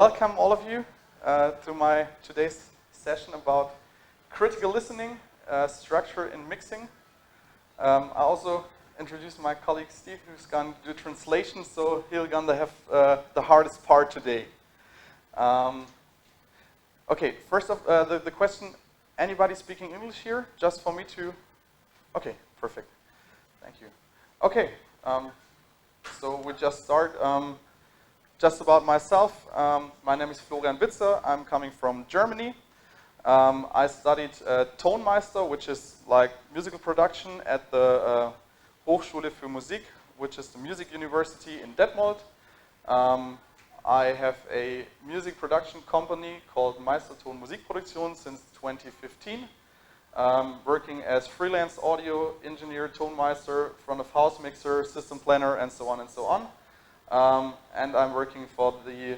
Welcome all of you to my today's session about critical listening, structure in mixing. I also introduced my colleague Steve, who's going to do translation, so he's going to have the hardest part today. Okay, first off, the question, anybody speaking English here? Just for me to... Okay, perfect. Thank you. Okay, so we just start. Just about myself, my name is Florian Bitzer. I'm coming from Germany. I studied Tonmeister, which is like musical production at the Hochschule für Musik, which is the music university in Detmold. I have a music production company called MeisterTon musikproduktion since 2015. Working as freelance audio engineer, Tonmeister, front of house mixer, system planner, and so on and so on. And I'm working for the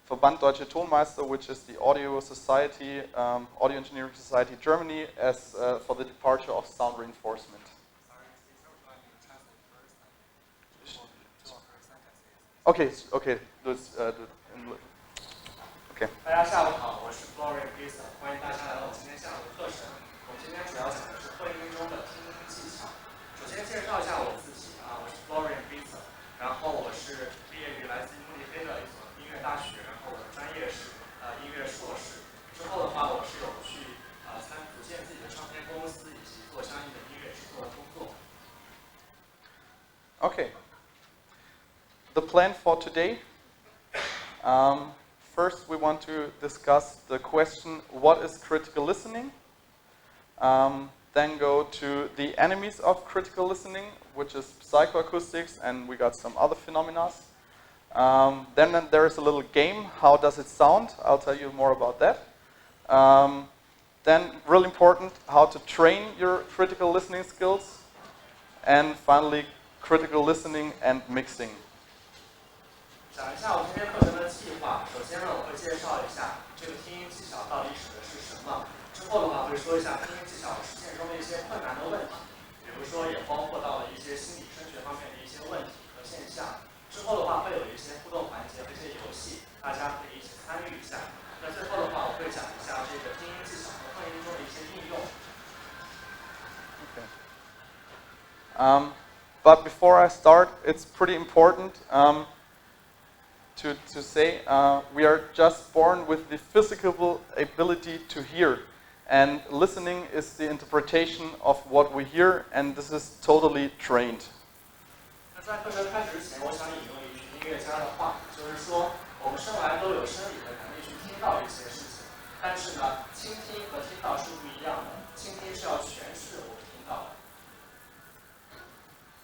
Verband deutscher Tonmeister, which is the audio society, audio engineering society Germany, as for the departure of sound reinforcement. Okay, okay. Okay. 大家下午好，我是 Florian Bitzer， 欢迎大家来到我今天下午的课程。我们今天主要讲的是混音中的听音技巧。首先介绍一下我自己啊，我是 Florian Bitzer。 然后我是毕业于来自慕尼黑的一所音乐大学，然后我的专业是音乐硕士。之后的话，我是有去组建自己的唱片公司，以及做相应的音乐制作的工作。Okay. The plan for today. First, we want to discuss the question: what is critical listening? Then go to the enemies of critical listening, which is psychoacoustics, and we got some other phenomena. Then there is a little game, how does it sound? I'll tell you more about that. Then, really important, how to train your critical listening skills. And finally, critical listening and mixing. 讲一下我今天课程的计划。首先呢，我会介绍一下这个听音技巧到底指的是什么。之后的话，会说一下听音技巧实践中的一些困难的问题。 比如说，也包括到了一些心理声学方面的一些问题和现象。之后的话，会有一些互动环节和一些游戏，大家可以一起参与一下。那最后的话，我会讲一下这个听音技巧和混音中的一些应用。Okay. But before I start, it's pretty important to say we are just born with the physical ability to hear. And listening is the interpretation of what we hear, and this is totally trained. 那在课程开始之前，我想引用一句音乐家的话，就是说，我们生来都有生理的能力去听到一些事情，但是呢，倾听和听到是不一样的。倾听是要诠释我们听到的。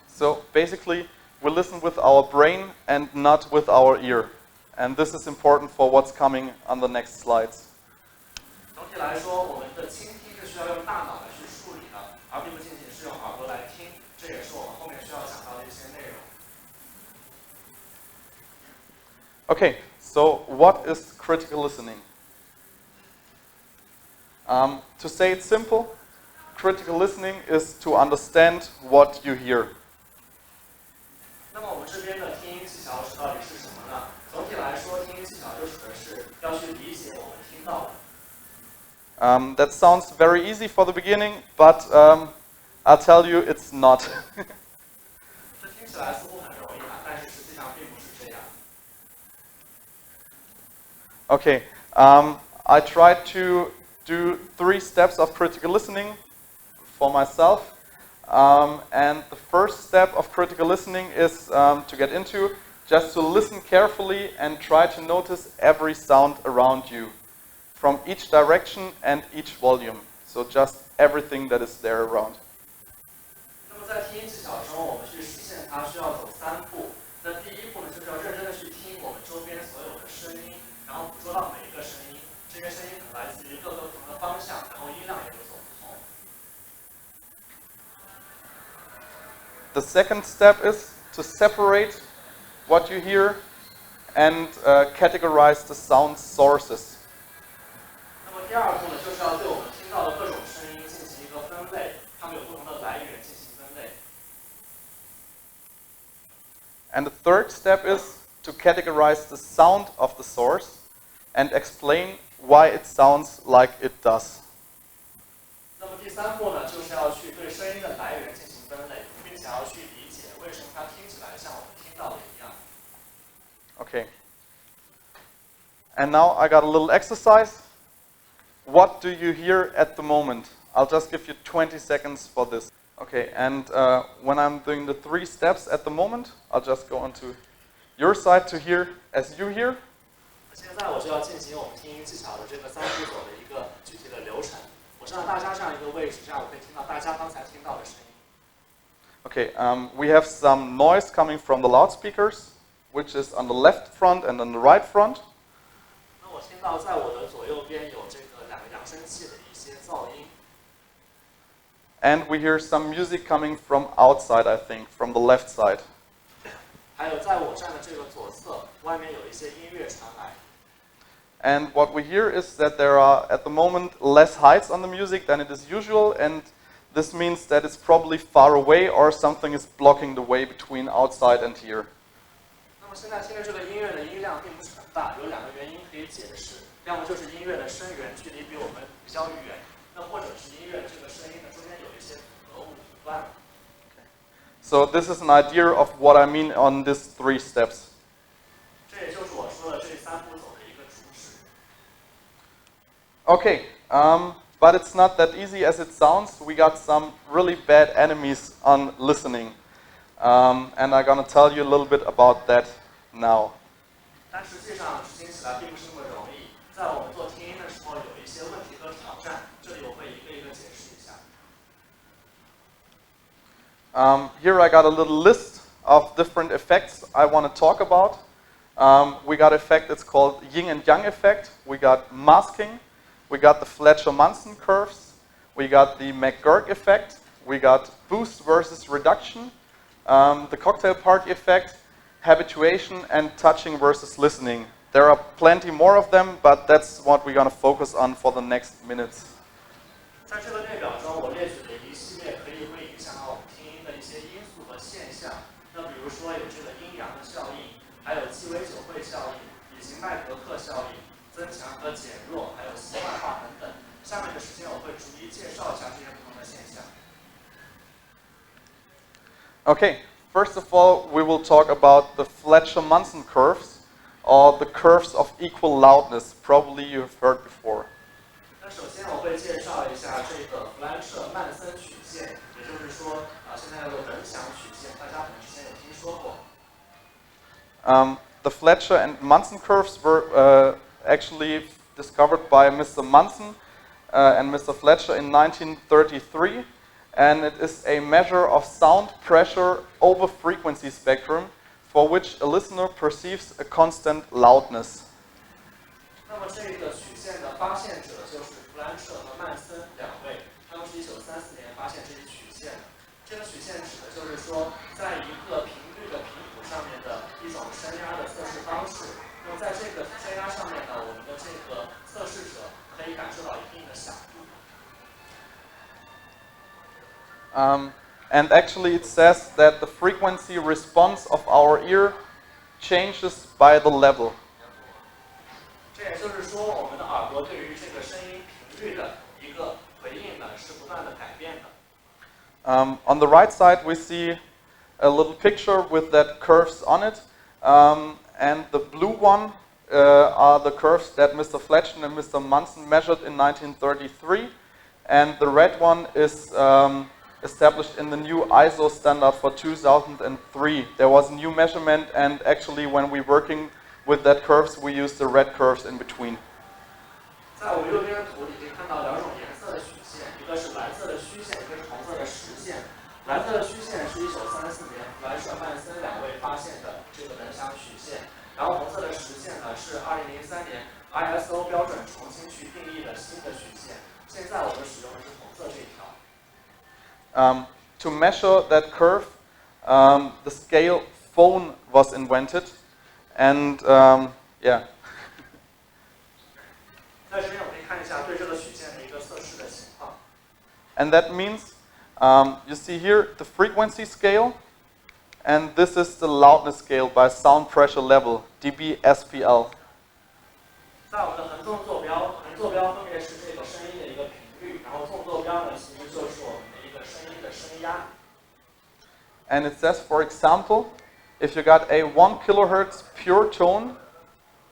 So basically, we listen with our brain and not with our ear, and this is important for what's coming on the next slides. 总体来说，我们的倾听是需要用大脑来去处理的，而并不仅仅是用耳朵来听。这也是我们后面需要讲到的一些内容。Okay, so what is critical listening? To say it simple, critical listening is to understand what you hear. 那么我们这边的听音技巧到底是什么呢？总体来说，听音技巧就指的是要去理解我们听到的。That sounds very easy for the beginning, but I'll tell you it's not. Okay, I tried to do 3 steps of critical listening for myself. And the first step of critical listening is to get into just to listen carefully and try to notice every sound around you, from each direction and each volume. So just everything that is there around. 那么在听音技巧中，我们去实现它需要走3步。那第一步呢，就是要认真的去听我们周边所有的声音，然后捕捉到每一个声音。这些声音可能来自于各个不同的方向，然后音量也有所不同。The second step is to separate what you hear and categorize the sound sources. 那么第二步呢，就是要对我们听到的各种声音进行一个分类，它们有不同的来源进行分类。And the third step is to categorize the sound of the source and explain why it sounds like it does. 那么第3步呢，就是要去对声音的来源进行分类，并且要去理解为什么它听起来像我们听到的一样。Okay. And now I got a little exercise. What do you hear at the moment? I'll just give you 20 seconds for this. Okay, and when I'm doing the 3 steps at the moment, I'll just go onto your side to hear as you hear. 现在我就要进行我们听音技巧的这个3步走的一个具体的流程。我站到大家这样一个位置，这样我可以听到大家刚才听到的声音。Okay, we have some noise coming from the loudspeakers, which is on the left front and on the right front. 那我听到在我的左右边有这个2个扬声器的一些噪音。And we hear some music coming from outside, I think, from the left side. 还有在我站的这个左侧，外面有一些音乐传来。And what we hear is that there are, at the moment, less heights on the music than it is usual, and this means that it's probably far away or something is blocking the way between outside and here. 那么现在听的这个音乐的音量并不是很大，有2个原因可以解释，要么就是音乐的声源距离比我们比较远，那或者是音乐这个声音的中间有一些隔物阻断了。So this is an idea of what I mean on these 3 steps. 这也就是我说的这3步走的一个主旨。Okay, but it's not that easy as it sounds. We got some really bad enemies on listening, and I'm gonna tell you a little bit about that now. 但实际上执行起来并不是那么容易，在我们做听音的时候有一些问题和挑战，这里我会一个一个解释一下。Here I got a little list of different effects I want to talk about. We got effect that's called Yin and Yang Effect. We got masking. We got the Munson Curves. We got the Mcguirk Effect. We got boost versus reduction. The cocktail party effect, habituation, and touching versus listening. There are plenty more of them, but that's what we're going to focus on for the next minutes. 在这个列表中，我列举了一系列可以会影响到我们听音的一些因素和现象。那比如说有这个阴阳的效应，还有鸡尾酒会效应，以及麦格克效应、增强和减弱，还有习惯化等等。下面的时间我会逐一介绍一下这些不同的现象。Okay, first of all, we will talk about the Munson curves, or the curves of equal loudness. Probably you've heard before. 那首先我会介绍一下这个弗兰彻曼森曲线，也就是说现在叫做等响曲线，大家可能之前有听说过。The Fletcher and Munson curves were actually discovered by Mr. Munson and Mr. Fletcher in 1933, and it is a measure of sound pressure over frequency spectrum for which a listener perceives a constant loudness. 那么这个曲线的发现者就是弗兰彻和曼森2位，他们是1934年发现这一曲线的。这个曲线指的就是说，在一个频率的频谱上面的一种声压的测试方式。那么在这个声压上面呢，我们的这个测试者可以感受到一定的响度。And actually it says that the frequency response of our ear changes by the level. 这也就是说，我们的耳朵对于这个声音频率的一个回应呢，是不断的改变的。On the right side we see a little picture with that curves on it, and the blue one are the curves that Mr. Fletcher and Mr. Munson measured in 1933, and the red one is established in the new ISO standard for 2003. There was a new measurement, and actually when we're working with that curves, we use the red curves in between. 在我右边的图里可以看到2种颜色的曲线，一个是蓝色的虚线，一个是红色的实线。蓝色的虚线是1934年弗莱彻曼森2位发现的这个等响曲线，然后红色的实线呢是2003年 ISO 标准重新去定义的新的曲线。现在我们使用的是红色这一条。To measure that curve, the scale phone was invented, and yeah. 在这边我们可以看一下对这个曲线的一个测试的情况。And that means you see here the frequency scale, and this is the loudness scale by sound pressure level, dB SPL. 在我们的横纵坐标，横坐标分别是这个声音的一个频率，然后纵坐标呢，其实就是我们的一个声音的声压。And it says, for example, if you got a 1 kilohertz pure tone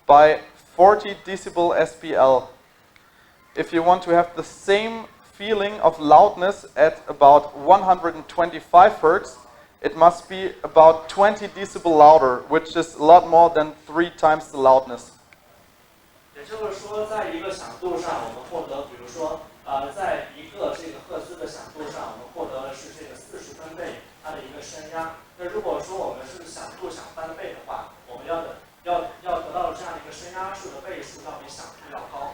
by 40 decibel SPL, if you want to have the same feeling of loudness at about 125 hertz, it must be about 20 decibel louder, which is a lot more than 3 times the loudness. 也就是说，在一个响度上，我们获得，比如说，在一个这个赫兹的响度上，我们获得的是这个40分贝它的一个声压。那如果说我们是响度想翻倍的话，我们要得到这样一个声压数的倍数要比响度要高。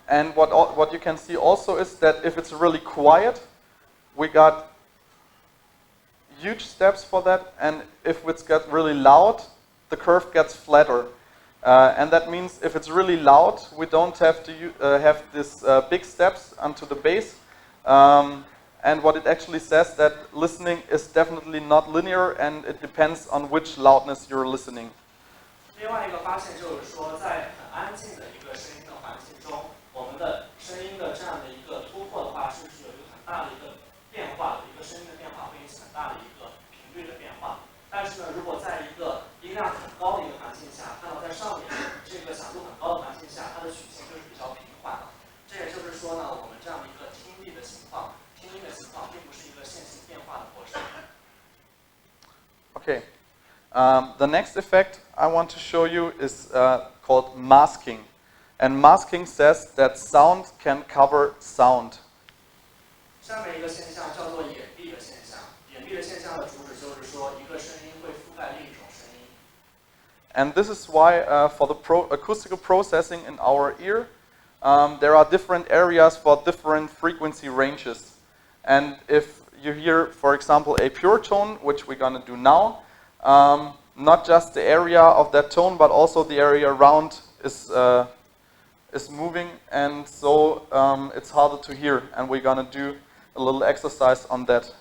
And what you can see also is that if it's really quiet, we got huge steps for that, and if it's got really loud, the curve gets flatter. And that means if it's really loud, we don't have to have this big steps onto the bass. And what it actually says that listening is definitely not linear, and it depends on which loudness you're listening. 另外一个发现就是说，在很安静的一个声音的环境中，我们的声音的这样的一个突破的话，是不是有一个很大的一个变化的一个声音的变化，会引起很大的一个频率的变化？但是呢，如果在一个音量很高的一个环境下，看到在上面这个响度很高的环境下，它的曲线就是比较平缓的。这也就是说呢，我们这样的一个听力的情况、听音的情况，并不是一个线性变化的过程。Okay. The next effect I want to show you is called masking. And masking says that sound can cover sound. 下面一个现象叫做掩蔽的现象。掩蔽的现象的主旨就是说，一个声音会覆盖另一种声音。And this is why for the acoustical processing in our ear, there are different areas for different frequency ranges. And if you hear, for example, a pure tone, which we're going to do now, not just the area of that tone, but also the area around is moving, and so it's harder to hear. And we're going to do a little exercise on that.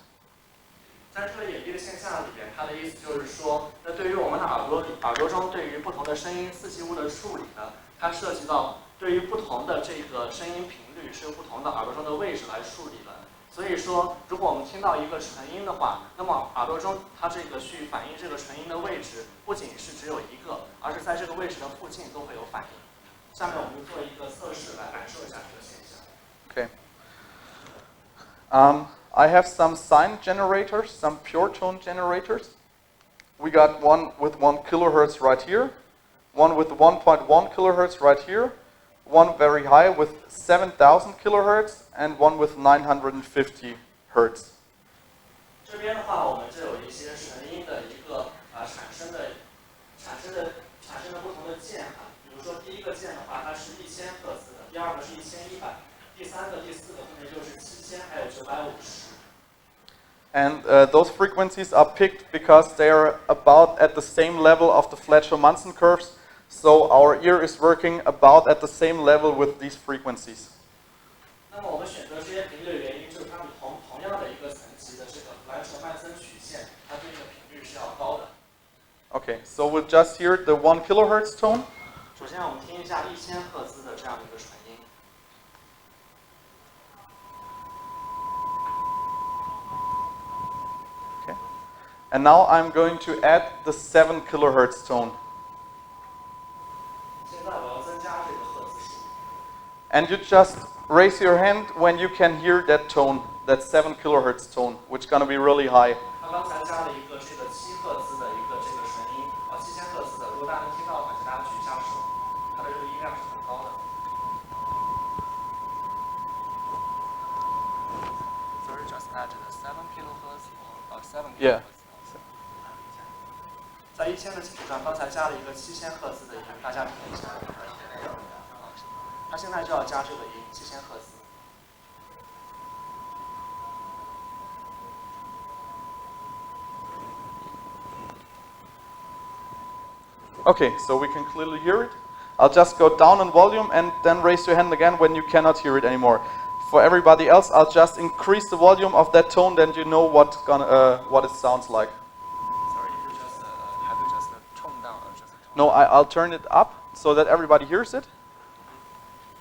在这个掩蔽的现象里边，它的意思就是说，那对于我们的耳朵中对于不同的声音刺激物的处理呢，它涉及到对于不同的这个声音频率是由不同的耳朵中的位置来处理的。所以说，如果我们听到一个纯音的话，那么耳朵中它这个去反映这个纯音的位置，不仅是只有一个，而是在这个位置的附近都会有反应。下面我们就做一个测试来感受一下这个现象。Okay. I have some sine generators, some pure tone generators. We got one with 1 kilohertz right here, one with 1.1 kilohertz right here, one very high with 7,000 kilohertz, and one with 950 hertz. 这边的话，我们就有一些纯音的一个产生的不同的键哈。比如说第一个键的话，它是1000赫兹的，第二个是1100，第三个、第四个分别就是7000还有950。And those frequencies are picked because they are about at the same level of the Fletcher Munson curves, so our ear is working about at the same level with these frequencies. 那么我们选择这些频率的原因，就是它们同样的一个层级的这个弗莱彻曼森曲线，它对应的频率是要高的。Okay, so we'll just hear the 1 kilohertz tone. 首先，我们听一下1000赫兹的这样的一个纯音。Okay, and now I'm going to add the 7 kilohertz tone. 现在我要增加这个赫兹数。And you just raise your hand when you can hear that tone, that 7 kilohertz tone, which is going to be really high. 他刚才加了一个这个7赫兹的一个这个纯音，7000赫兹的。如果大家能听到的话，请大家举一下手，它的这个音量是很高的。Sorry, just add the 7 kilohertz or 7 kilohertz. Yeah. 在1000的基础上，刚才加了一个7000赫兹的音，大家听一下。它现在就要加这个音，7000赫兹。Okay, so we can clearly hear it. I'll just go down in volume and then raise your hand again when you cannot hear it anymore. for everybody else, I'll just increase the volume of that tone, then you know what it sounds like. Sorry, you just have you just tone down or just tone No, I'll turn it up so that everybody hears it.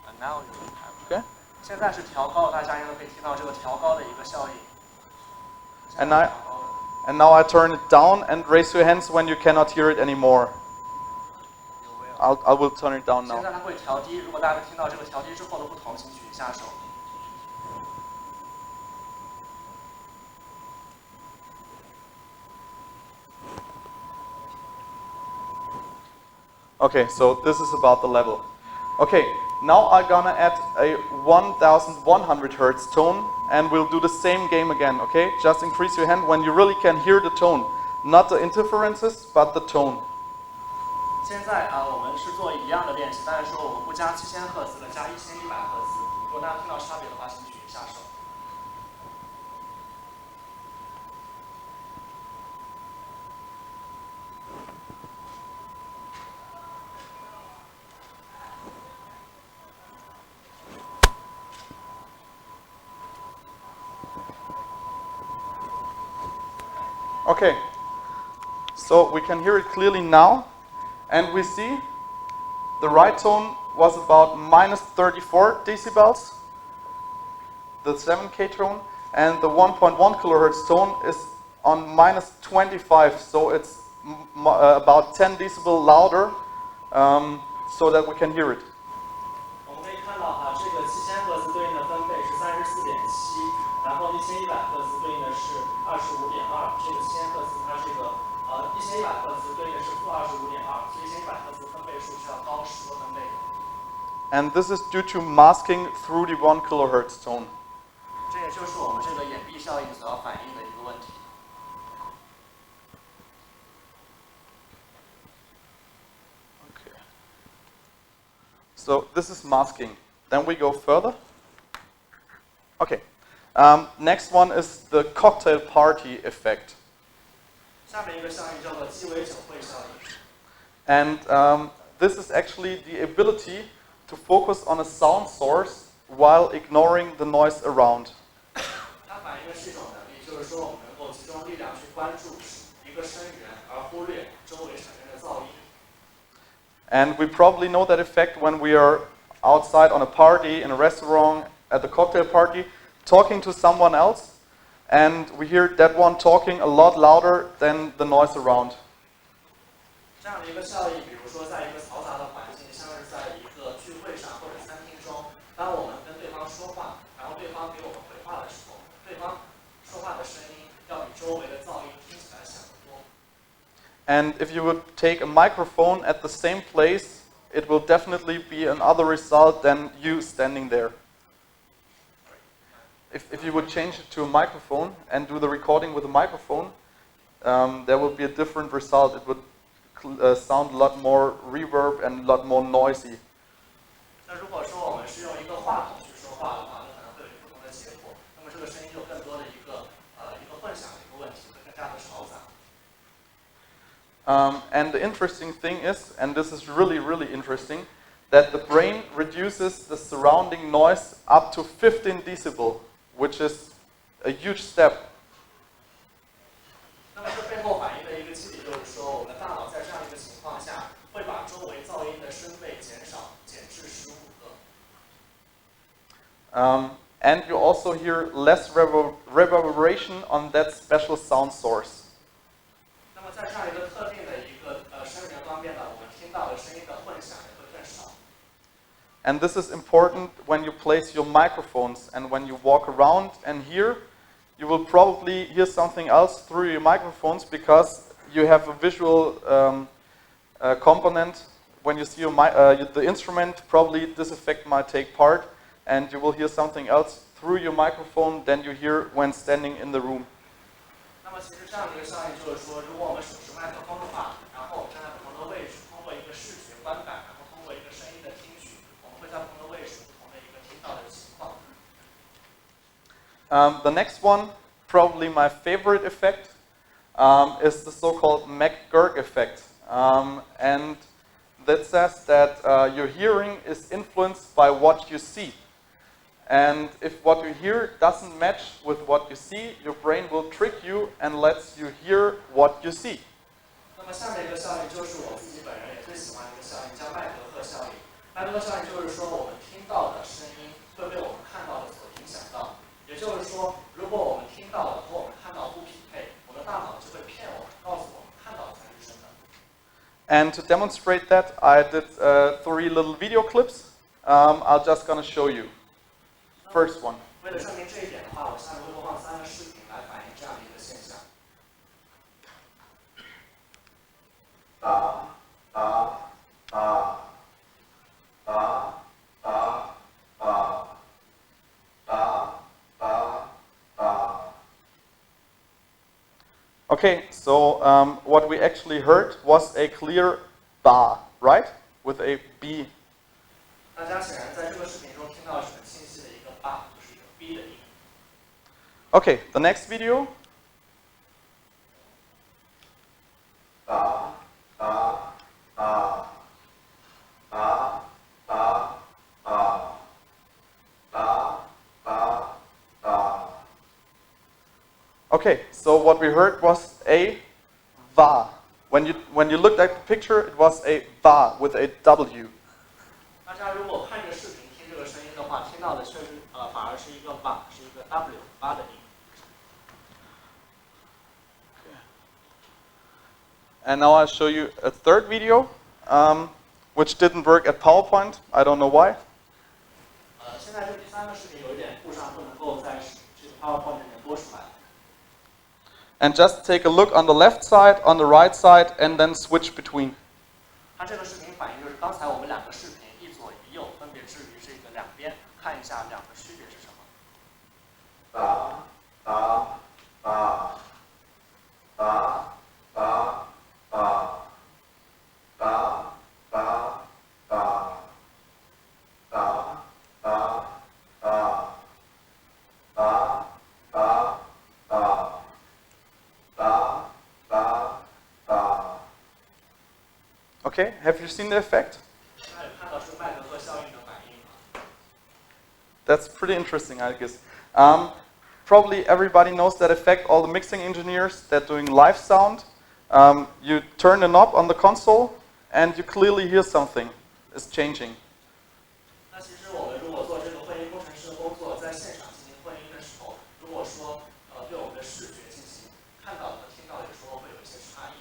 And now you have. Okay. 现在是调高，大家应该可以听到这个调高的一个效应。 And now I turn it down and raise your hands when you cannot hear it anymore. I will turn it down now. 现在它会调低，如果大家听到这个调低之后的不同，请举一下手。 Okay, so this is about the level. Okay, now I'm gonna add a 1100 Hertz tone and we'll do the same game again, okay? Just increase your hand when you really can hear the tone. Not the interferences, but the tone. 现在我们是做一样的练习，但是说我们不加7000赫兹的，加1100赫兹。如果大家听到差别的话，请举一下手。 Okay, so we can hear it clearly now, and we see the right tone was about minus 34 decibels, the 7K tone, and the 1.1 kilohertz tone is on minus 25, so it's about 10 decibel louder, so that we can hear it. 我们可以看到这个7000赫兹对应的分贝是34.7，然后1100赫兹对应的是25.2。这个7000赫兹它这个1100赫兹对应的是负25.2，所以1100赫兹分贝数是要高10个分贝的。 And this is due to masking through the 1 kilohertz tone. 这也就是我们这个掩蔽效应所要反映的一个问题。 So this is masking. Then we go further. Okay. Next one is the cocktail party effect. 下面一个效应叫做鸡尾酒会效应。 And this is actually the ability to focus on a sound source while ignoring the noise around. 它反映的是一种能力，就是说我们能够集中力量去关注一个声源，而忽略周围产生的噪音。 And we probably know that effect when we are outside on a party, in a restaurant, at the cocktail party, talking to someone else, and we hear that one talking a lot louder than the noise around. 这样的一个效应，比如说在一个嘈杂的环境，像是在一个聚会上或者餐厅中，当我们跟对方说话，然后对方给我们回话的时候，对方说话的声音要比周围的噪音听起来响得多。 And if you would take a microphone at the same place, it will definitely be another result than you standing there. If you would change it to a microphone and do the recording with a microphone, there would be a different result. It would sound a lot more reverb and a lot more noisy. 那如果说我们是用一个话筒去说话的话，那可能会有不同的结果。那么这个声音就更多的一个混响的一个问题，会更加的嘈杂。 And the interesting thing is, and this is really, really interesting, that the brain reduces the surrounding noise up to 15 decibel, which is a huge step. 那么这背后反映的一个机理就是说，我们的大脑在这样一个情况下，会把周围噪音的声贝减至15个。 And you also hear less reverberation on that special sound source. 那么在这样一个特定的一个声源方面呢，我们听到的声音的混响也会更少。 And this is important when you place your microphones and when you walk around and hear, you will probably hear something else through your microphones because you have a visual component. When you see the instrument, probably this effect might take part and you will hear something else through your microphone than you hear when standing in the room. 那么其实这样的一个效应就是说，如果我们手持麦克风的话，然后我们站在不同的位置，通过一个视觉观感，然后通过一个声音的听取，我们会在不同的位置、不同的一个听到的情况。 The next one, probably my favorite effect, is the so-called Mcguirk Effect. And that says that your hearing is influenced by what you see. And if what you hear doesn't match with what you see, your brain will trick you and lets you hear what you see. 那么下面一个效应就是我自己本人也最喜欢的一个效应，叫麦格克效应。麦格克效应就是说，我们听到的声音会被我们看到的所影响到。也就是说，如果我们听到的和我们看到不匹配，我们的大脑就会骗我们，告诉我们看到的才是真的。And to demonstrate that, I did 3 little video clips. I'm just gonna show you. First one. 为了证明这一点的话，我下面会播放3个视频来反映这样的一个现象。Okay, so what we actually heard was a clear ba, right? With a B. 大家显然在这个视频中听到是很清晰的一个 ba， 就是一个 B 的音。Okay, the next video. Okay, so what we heard was a va. When you looked at the picture, it was a va with a W. 大家如果看着视频听这个声音的话，听到的确实反而是一个 ba， 是一个 W 8的音。And now I'll show you a third video, which didn't work at PowerPoint. I don't know why. 现在这第3个视频有一点故障，不能够在这个 PowerPoint 里面播出来。And just take a look on the left side, on the right side, and then switch between. 它这个视频反映就是刚才我们2个视频一左一右，分别置于这个两边，看一下2个区别是什么。Okay, have you seen the effect? 大家有看到这个麦格克效应的反应吗？ That's pretty interesting, I guess. Probably everybody knows that effect, all the mixing engineers that doing live sound. You turn the knob on the console and you clearly hear something is changing. 那其实我们如果做这个混音工程师的工作，在现场进行混音的时候，如果说对我们的视觉进行看到和听到，有时候会有一些差异。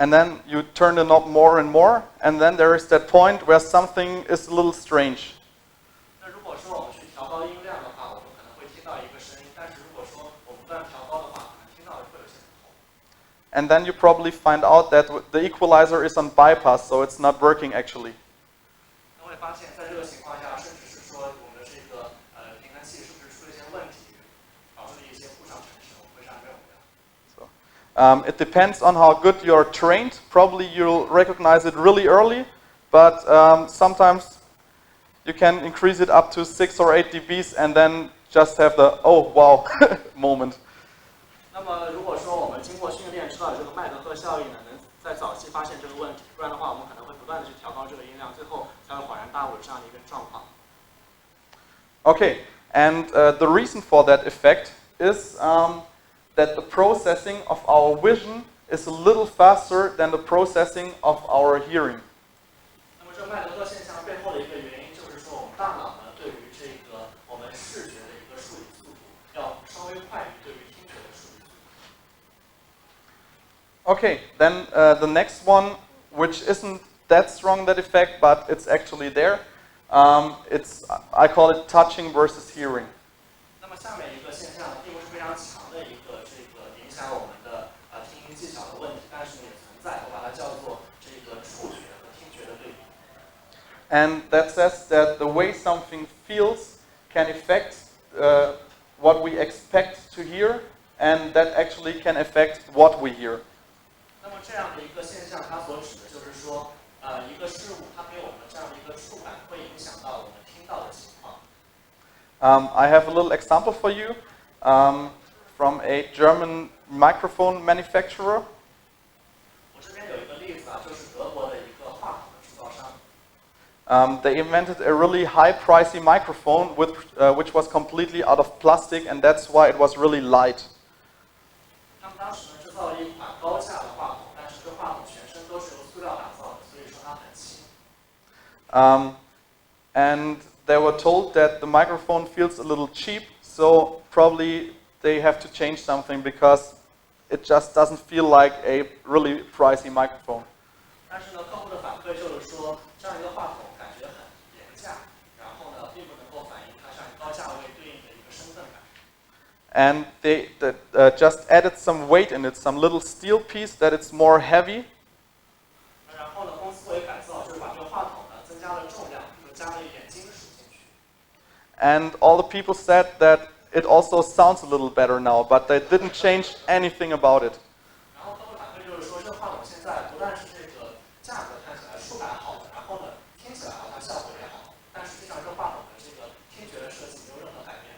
And then you turn the knob more and more, and then there is that point where something is a little strange. 那如果说我们去调高音量的话，我们可能会听到一个声音，但是如果说我们不断调高的话，可能听到的会有些不同。 And then you probably find out that the equalizer is on bypass, so it's not working actually. 那会发现，在这个情况下，甚至是说我们的这个平衡器是不是出了一些问题，导致了一些故障产生，我们会这样认为的。 It depends on how good you're trained. Probably you'll recognize it really early, but sometimes you can increase it up to 6 or 8 dBs and then just have the oh wow moment. 那么如果说我们经过训练知道有这个麦格克效应呢，能在早期发现这个问题，不然的话我们可能会不断的去调高这个音量，最后才会恍然大悟这样的一个状况。 Okay, and the reason for that effect is that the processing of our vision is a little faster than the processing of our hearing. 那么这麦格克现象背后的一个原因就是说，我们大脑呢对于这个我们视觉的一个处理速度要稍微快于对于听觉的处理速度。 Okay, then the next one, which isn't that strong, that effect, but it's actually there. I call it touching versus hearing. 那么下面一个现象并不是非常强的一个这个影响我们的听音技巧的问题，但是也存在，我把它叫做这个触觉和听觉的对比。 And that says that the way something feels can affect what we expect to hear, and that actually can affect what we hear. 那么这样的一个现象，它所指的就是说，一个事物它给我们这样的一个触感，会影响到我们听到的情况。 I have a little example for you from a German microphone manufacturer. 我这边有一个例子啊，就是德国的一个话筒的制造商。They invented a really high pricey microphone which was completely out of plastic, and that's why it was really light. 他们当时呢制造了一款高价的话筒，但是这话筒全身都是由塑料打造的，所以说它很轻。And they were told that the microphone feels a little cheap, so probably they have to change something because it just doesn't feel like a really pricey microphone. 但是呢，客户的反馈就是说，这样一个话筒感觉很廉价，然后呢，并不能够反映它这样高价位对应的一个身份感。And they just added some weight in it, some little steel piece that it's more heavy. 然后呢，公司作为改造，就是把这个话筒呢增加了重量，又加了一点金属进去。And all the people said that it also sounds a little better now, but they didn't change anything about it. 然后客户反馈就是说，这个话筒现在不但是这个价格看起来触感好，然后呢听起来好像效果也好，但实际上这个话筒的这个听觉的设计没有任何改变。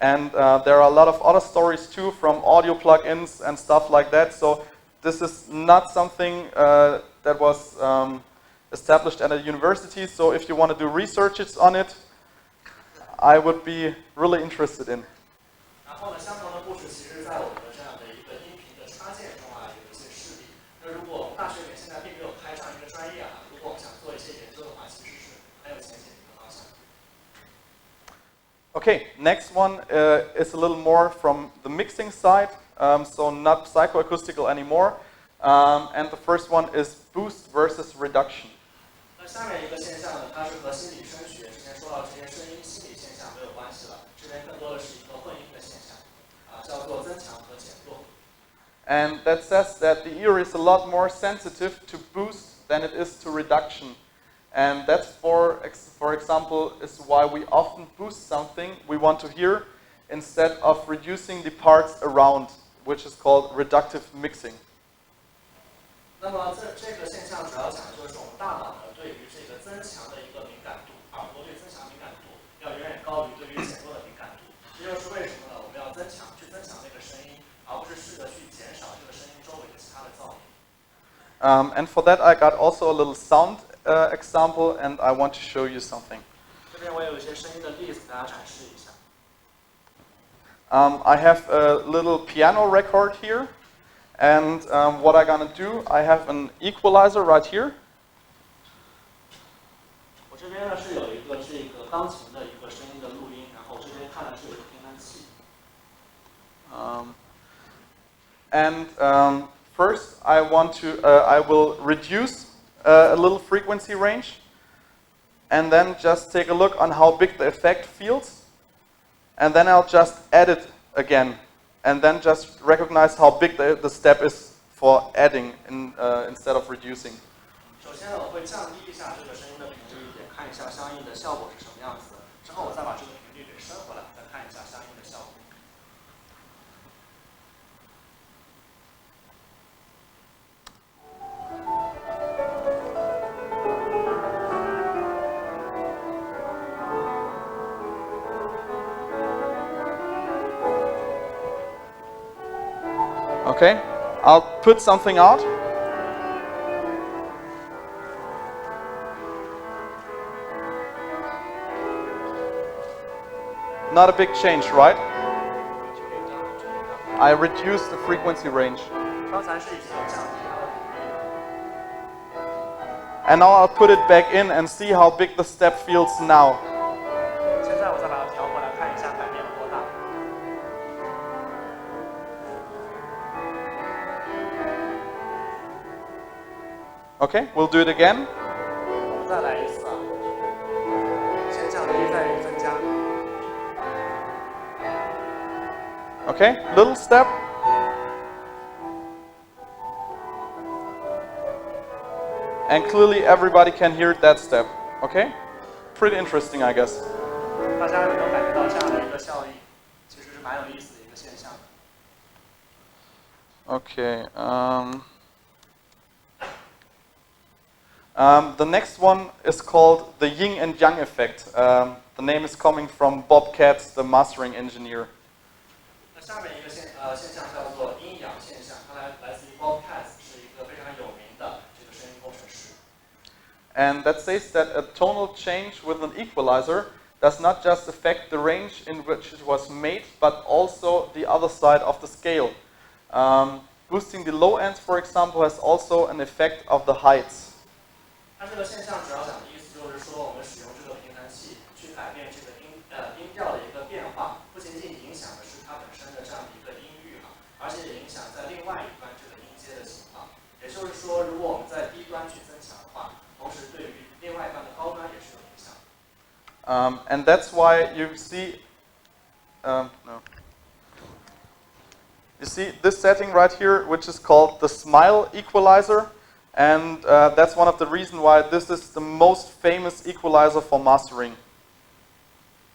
And there are a lot of other stories too from audio plugins and stuff like that. So this is not something that was established at a university. So if you want to do researches on it, I would be really interested in. 然后呢，相同的故事其实在我们的这样的一个音频的插件中有一些事例。那如果我们大学里面现在并没有开这样一个专业如果我们想做一些研究的话，其实是很有前景的一个方向。Okay, next one is a little more from the mixing side, so not psychoacoustical anymore. And the first one is boost versus reduction. 那下面一个现象呢，它是和心理声学之前说到这些声音心理现象没有关系了，这边更多的是一个混音的现象，叫做增强和减弱。And that says that the ear is a lot more sensitive to boost than it is to reduction. And that's, for example, is why we often boost something we want to hear instead of reducing the parts around, which is called reductive mixing. 那么这个现象主要讲的就是我们大脑呢对于这个增强的一个敏感度，耳朵对增强敏感度要远远高于对于减弱的敏感度。这就是为什么呢？我们要去增强那个声音，而不是试着去减少这个声音周围的其他的噪音。And for that, I got also a little sound example, and I want to show you something. 这边我有一些声音的例子，大家展示一下。I have a little piano record here, and what I'm gonna do, I have an equalizer right here. 我这边呢是有一个这个钢琴的一个声音的录音，然后这边看的是有一个平衡器。First, I will reduce a little frequency range, and then just take a look on how big the effect feels, and then I'll just add it again, and then just recognize how big the step is for adding instead of reducing. 首先我会降低一下这个声音的频率点，看一下相应的效果是什么样子的，之后我再把这个频率给升回来，再看一下相应的效果。Okay, I'll put something out. Not a big change, right? I reduced the frequency range. And now I'll put it back in and see how big the step feels now. Okay, we'll do it again. Okay, little step. And clearly everybody can hear that step. Okay? Pretty interesting, I guess. Okay. The next one is called the Yin and Yang Effect. The name is coming from Bob Katz, the mastering engineer. 下面一个现象叫做阴阳现象，它来自于 Bob Katz，是一个非常有名的这个声音工程师。and that says that a tonal change with an equalizer does not just affect the range in which it was made, but also the other side of the scale. Boosting the low ends, for example, has also an effect of the heights. 它这个现象主要讲的意思就是说，我们使用这个平衡器去改变这个音调的一个变化，不仅仅影响的是它本身的这样的一个音域哈，而且也影响在另外一端这个音阶的情况。也就是说，如果我们在低端去增强的话，同时对于另外一端的高端也是有影响。And that's why you see, you see this setting right here, which is called the smile equalizer, and that's one of the reasons why this is the most famous equalizer for mastering.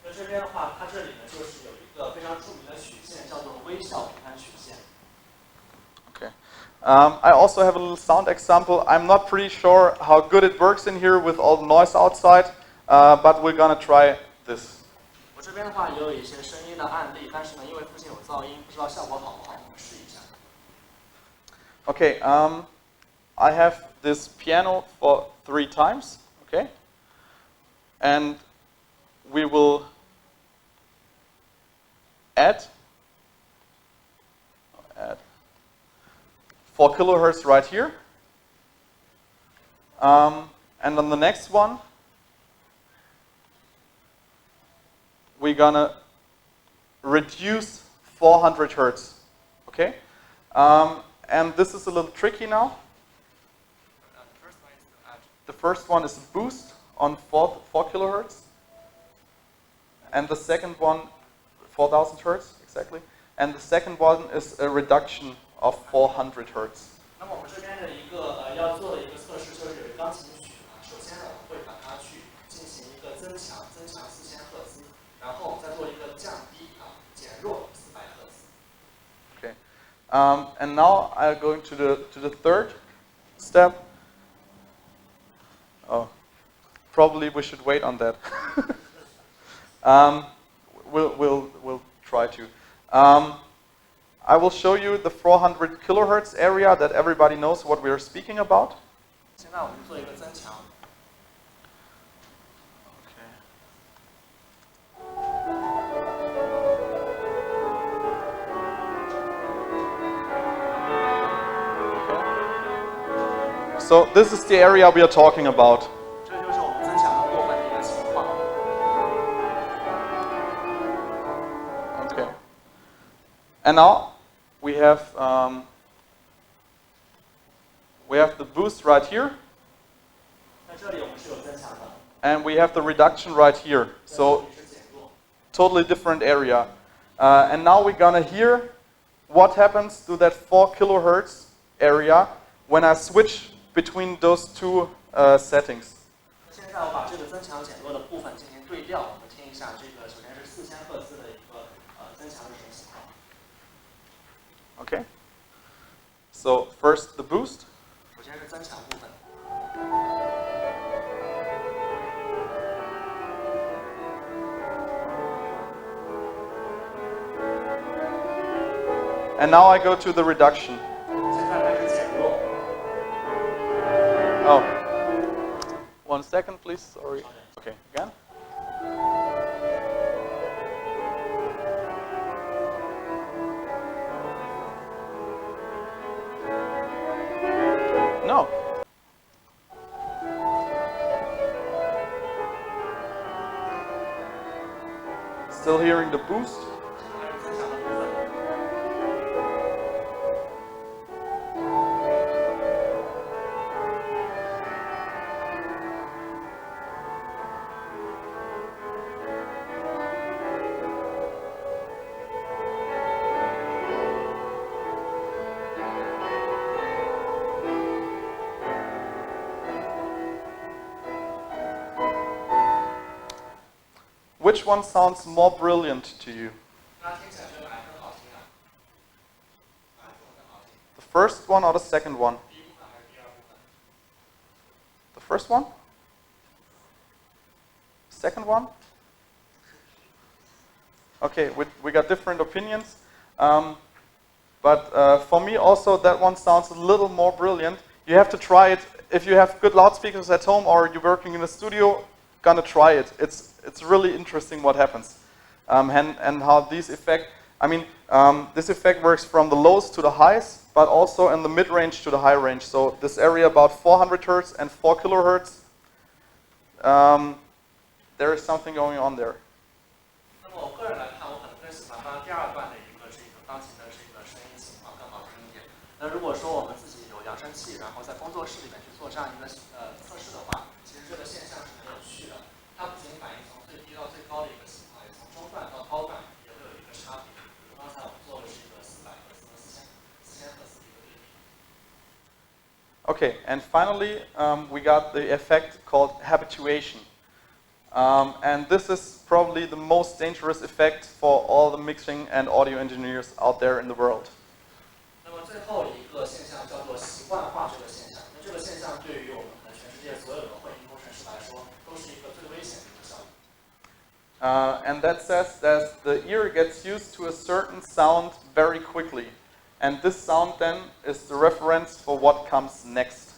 那这边的话，它这里呢就是有一个非常著名的曲线，叫做微笑平衡曲线。Okay. I also have a little sound example. I'm not pretty sure how good it works in here with all the noise outside, but we're gonna try this. 我这边的话也有一些声音的案例，但是呢，因为附近有噪音，不知道效果好不好，我们试一下。Okay, I have this piano for 3 times, okay? And we will add 4 kilohertz right here. And on the next one, we're gonna reduce 400 hertz, okay? And this is a little tricky now. The first one is a boost on 4 kilohertz. And the second one, 4000 hertz, exactly. And the second one is a reduction of 400 hertz. 那么我们这边的一个要做的一个测试就是有一个钢琴曲啊，首先呢我们会把它去进行一个增强4000赫兹，然后我们再做一个降低啊，减弱400赫兹。Okay. And now I'm going to the third step. Oh, probably we should wait on that. We'll try to. I will show you the 400 kilohertz area that everybody knows what we are speaking about. 现在我们做一个增强。So this is the area we are talking about. 这就是我们增强的部分的一个情况。Okay. And now we have the boost right here. 那这里我们是有增强的。And we have the reduction right here. So totally different area. And now we're gonna hear what happens to that 4 kilohertz area when I switch between those 2 settings. 现在我把这个增强减弱的部分进行对调，我们听一下这个，首先是4000赫兹的一个增强是什么情况。Okay. So first the boost. 首先是增强部分。And now I go to the reduction. 现在开始减弱。Oh. 1 second, please. Sorry. Okay, again. No. Still hearing the boost. Which one sounds more brilliant to you? The first one or the second one? The first one? Second one? Okay, we got different opinions. But for me also that one sounds a little more brilliant, you have to try it. If you have good loudspeakers at home or you're working in a studio, gonna try it. It's really interesting what happens. And how this effect, this effect works from the lows to the highs, but also in the mid-range to the high range. So this area about 400 Hertz and 4 kilohertz, there is something going on there. 那么我个人来看，我可能更喜欢刚刚第二段的一个钢琴的声音情况更好听一点。那如果说我们自己有扬声器，然后在工作室里面去做这样一个测试的话，其实这个现象是很有趣的。它不仅反映从最低到最高的一个情况，也从中段到高段也会有一个差别。比如刚才我们做的是一个400赫兹和4000赫兹的一个对比。Okay, and finally we got the effect called habituation. And this is probably the most dangerous effect for all the mixing and audio engineers out there in the world. 那么最后一个现象叫做习惯化这个现象。那这个现象对于我们可能全世界所有的混音工程师来说，都是一个最危险的一个效果。And that says that the ear gets used to a certain sound very quickly. And this sound then is the reference for what comes next.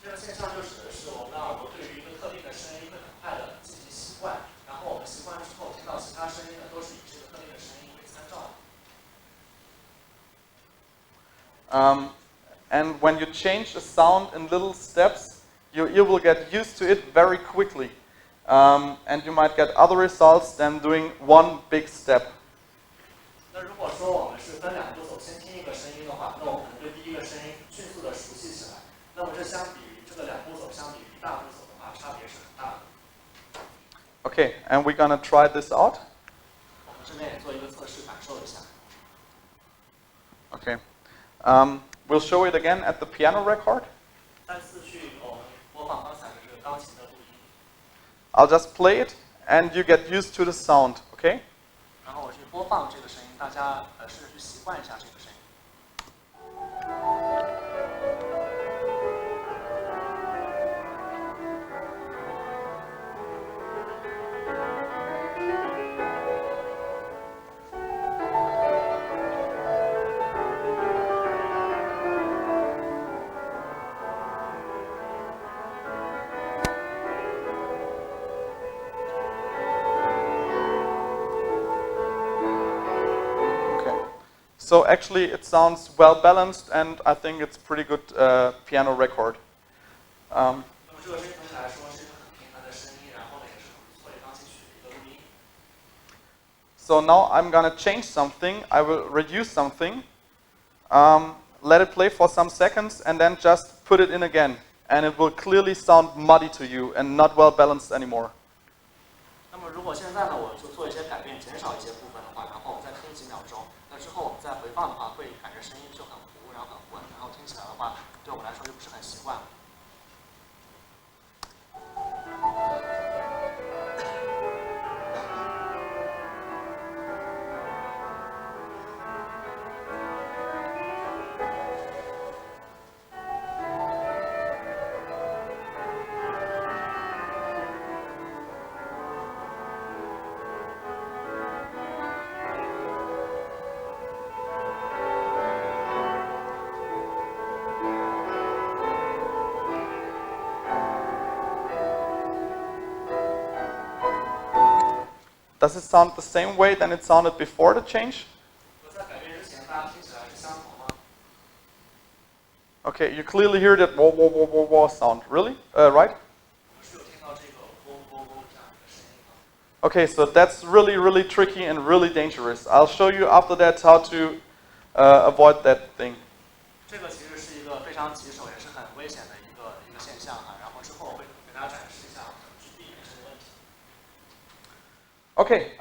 这个现象就指的是我们的耳朵对于一个特定的声音会很快的进行习惯，然后我们习惯之后听到其他声音呢，都是以这个特定的声音为参照的。And when you change a sound in little steps, your ear will get used to it very quickly. And you might get other results than doing one big step. 那如果说我们是分两步走，先听一个声音的话，那我们可能对第一个声音迅速的熟悉起来。那么这相比于这个两步走，相比于一大步走的话，差别是很大的。Okay, and we're gonna try this out. 我们这边也做一个测试，感受一下。Okay. We'll show it again at the piano record. 再次去我们播放刚才的这个钢琴的录音。I'll just play it, and you get used to the sound. Okay? 然后我去播放这个声音，大家试着去习惯一下这个声音。So actually it sounds well balanced, and I think it's pretty good piano record. So now I'm gonna change something. I will reduce something, let it play for some seconds, and then just put it in again. And it will clearly sound muddy to you and not well balanced anymore. 那么如果现在呢，我就做一些改变，减少一些部分的话，然后我们再听几秒钟。那之后我们再回放的话，会感觉声音就很糊，然后很混，然后听起来的话，对我们来说就不是很习惯了。Does it sound the same way than it sounded before the change? Okay, you clearly hear that wah wah wah wah wah sound. Really? Right? Okay, so that's really, really tricky and really dangerous. I'll show you after that how to avoid that thing. 这个其实是一个非常棘手，也是很危险的一个现象哈。然后之后我会给大家展示一下去避免这个问题。Okay,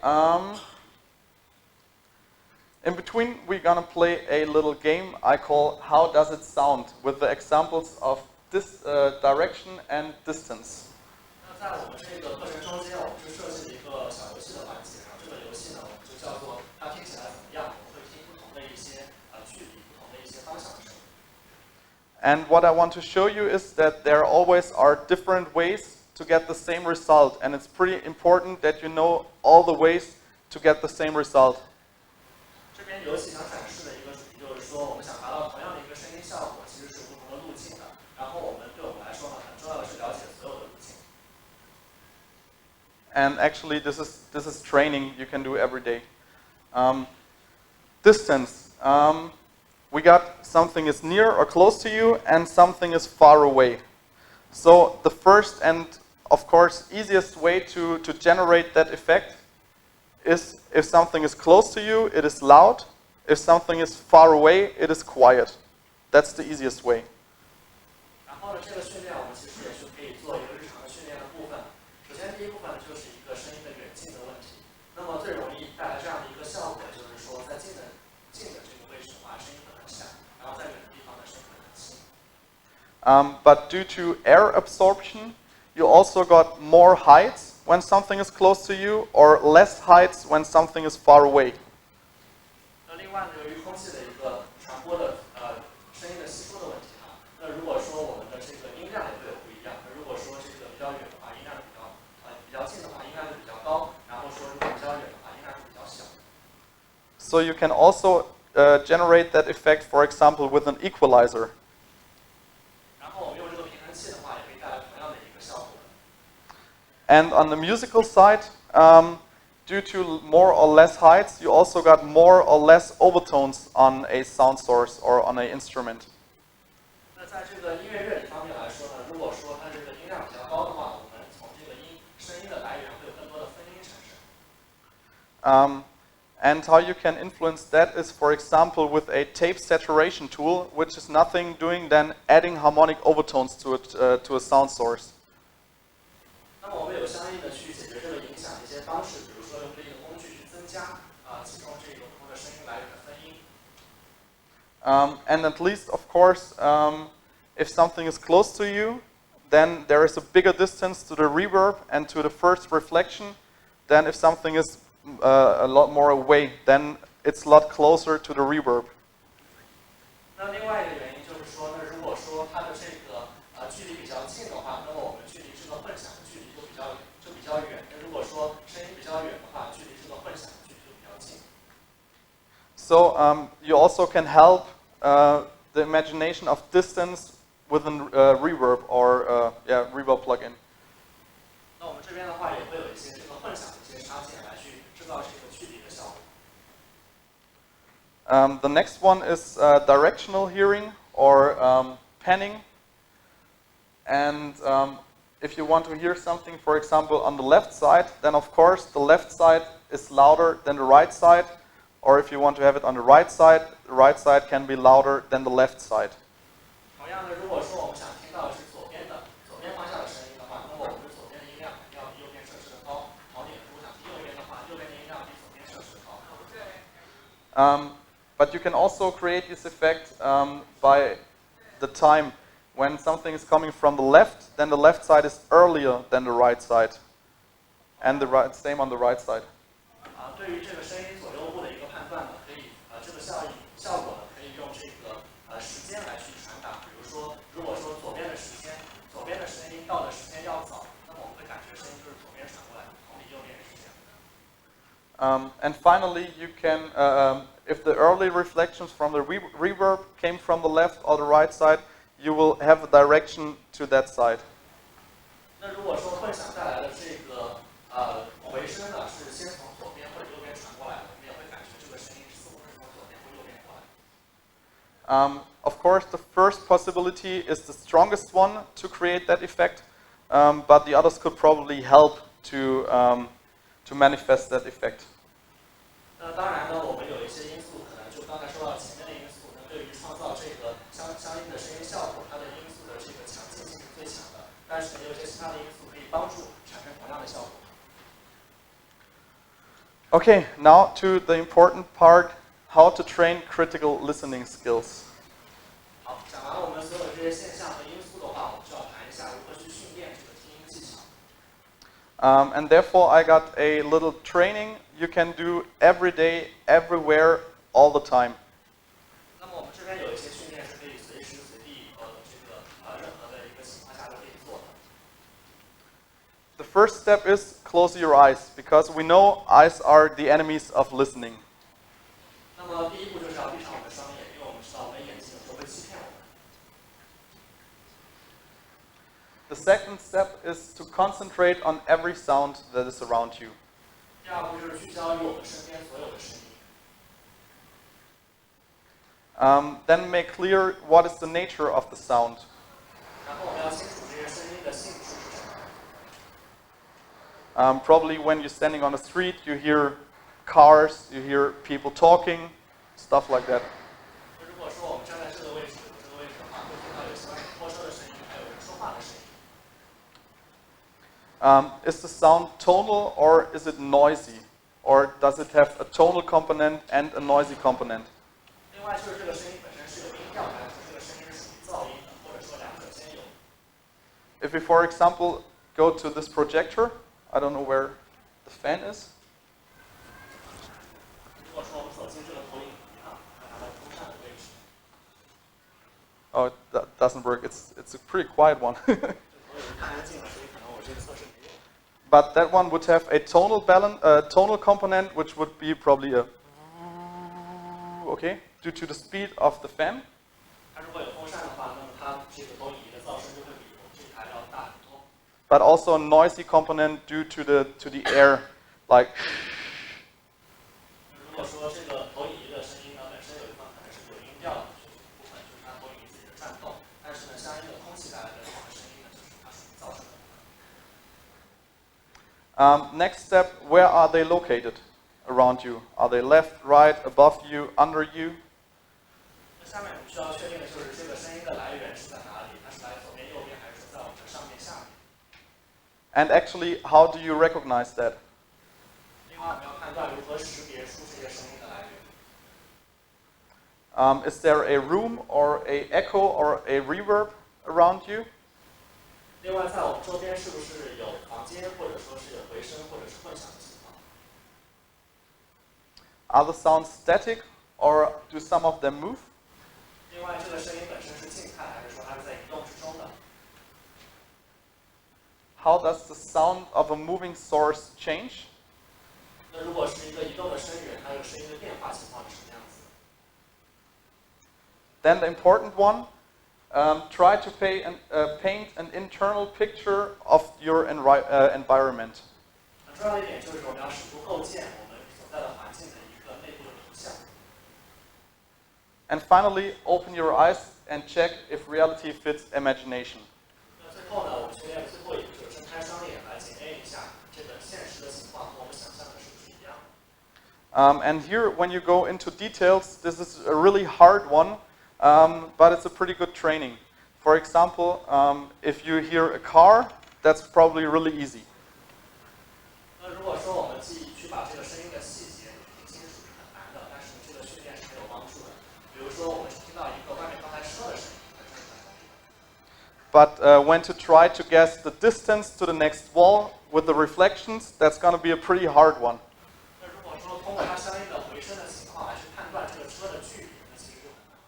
in between we're gonna play a little game I call How Does It Sound, with the examples of this direction and distance. 那在我们这个课程中间，我们是设计了一个小游戏的环节，然后这个游戏呢，我们就叫做它听起来怎么样？我们会听不同的一些距离、不同的一些方向的声音。And what I want to show you is that there always are different ways to get the same result, and it's pretty important that you know all the ways to get the same result. 这边游戏想展示的一个主题就是说，我们想达到同样的一个声音效果，其实是有不同的路径的。and actually this is training you can do every day. Distance. We got something is near or close to you, and something is far away. So the first and of course easiest way to generate that effect is if something is close to you, it is loud. If something is far away, it is quiet. That's the easiest way. 然后呢，这个训练我们其实也是可以做一个日常的训练的部分。首先第一部分就是一个声音的远近的问题。那么最容易带来这样的一个效果，就是说在近的这个位置的话，声音会很响，然后在远的地方呢，声音会很轻。But due to air absorption, you also got more heights when something is close to you, or less heights when something is far away. 那另外呢，由于空气的一个传播的声音的吸收的问题哈，那如果说我们的这个音量也会有不一样。那如果说这个比较远的话，音量比较近的话，音量就比较高。然后说如果比较远的话，音量是比较小。So you can also generate that effect, for example, with an equalizer. 然后我们用这个平衡器的话，也可以带来同样的一个效果。And on the musical side, due to more or less heights, you also got more or less overtones on a sound source or on an instrument. 那在这个音乐乐理方面来说呢，如果说它这个音量比较高的话，我们从这个声音的来源会有更多的分音产生。And how you can influence that is, for example, with a tape saturation tool, which is nothing doing than adding harmonic overtones to a sound source. 那么我们有相应的去解决这个影响的一些方式，比如说用这个工具去增加其中这个不同的声音来源的分音。And at least, of course, if something is close to you, then there is a bigger distance to the reverb and to the first reflection than if something is a lot more away, then it's a lot closer to the reverb. 那另外一个原因就是说，那如果说它的这个距离比较近的话，那么我们距离这个混响的距离就比较远。那如果说声音比较远的话，距离这个混响的距离就比较近。So you also can help the imagination of distance with a reverb or reverb plugin. 那我们这边的话也会有一些这个混响的一些插件来去制造这个距离的效果。The next one is directional hearing or panning. And if you want to hear something, for example, on the left side, then of course the left side is louder than the right side. Or if you want to have it on the right side can be louder than the left side. 同样的，如果说我们想听到的是左边方向的声音的话，那么我们左边的音量要比右边设置的高。同理，如果想听右边的话，右边的音量比左边设置的高。But you can also create this effect by the time. When something is coming from the left, then the left side is earlier than the right side. And same on the right side. 对于这个声音左右部的一个判断呢，可以这个效果呢，可以用这个时间来去传达。比如说，如果说左边的声音到的时间要早，那么我们会感觉声音就是左边传过来，同理右边也是这样。And finally, you can, if the early reflections from the reverb came from the left or the right side, you will have a direction to that side. 那如果说混响带来的这个回声呢，是先从左边或者右边传过来的，我们也会感觉这个声音似乎是从左边或右边过来。Of course, the first possibility is the strongest one to create that effect, but the others could probably help to manifest that effect. 那当然呢，我们有一些因素，可能就刚才说到前面的因素，那对于创造这个相应的声音效果，它的因素的这个强劲性是最强的。但是也有一些其他的因素可以帮助产生同样的效果。Okay, now to the important part, how to train critical listening skills. 好，讲完了我们所有这些现象和因素的话，我们就要谈一下如何去训练这个听音技巧。And therefore, I got a little training you can do every day, everywhere, all the time. 那么我们这边有一些训练是可以随时随地和这个任何的一个情况下都可以做的。The first step is close your eyes, because we know eyes are the enemies of listening. 那么第一步就是要闭上我们的双眼，因为我们知道我们的眼睛有时候会欺骗我们。The second step is to concentrate on every sound that is around you. 第二步就是聚焦于我们身边所有的声音。Then make clear what is the nature of the sound. 然后我们要清楚这些声音的性质是什么。Probably when you're standing on the street, you hear cars, you hear people talking, stuff like that. 如果说我们站在这个位置和这个位置的话，会听到有些拖车的声音，还有人说话的声音。Is the sound tonal or is it noisy? Or does it have a tonal component and a noisy component? 另外就是这个声音本身是有音调的，还是这个声音是属于噪音的，或者说两者兼有。If we, for example, go to this projector, I don't know where the fan is. 如果说我们走进这个投影仪啊，看它的风扇的位置。Oh, that doesn't work. It's a pretty quiet one. But that one would have a tonal tonal component, which would be probably a okay, due to the speed of the fan. But also a noisy component due to the air, like. Next step, where are they located around you? Are they left, right, above you, under you? And actually, how do you recognize that? Is there a room or a echo or a reverb around you? 另外，在我们周边是不是有房间，或者说是有回声，或者是混响的情况 Are the sounds static or do some of them move? 另外，这个声音本身是静态，还是说它是在移动之中的 How does the sound of a moving source change? 那如果是一个移动的声源，它这个声音的变化情况是什么样子 Then the important one, try to paint an internal picture of your environment. 重要的一点就是我们要试图构建我们所在的环境的一个内部的图像。And finally, open your eyes and check if reality fits imagination. 那最后呢，我们学院最后一步就是睁开双眼来检验一下这个现实的情况和我们想象的是不是一样。And here, when you go into details, this is a really hard one, but it's a pretty good training. For example, if you hear a car, that's probably really easy. 那如果说我们去把这个声音的细节听清楚是很难的，但是这个训练是没有帮助的。比如说我们听到一个外面刚才车的声音，它是很容易的。But when to try to guess the distance to the next wall with the reflections, that's going to be a pretty hard one. 那如果说通过它相应的回声的情况来去判断这个车的距离，那其实就很难了。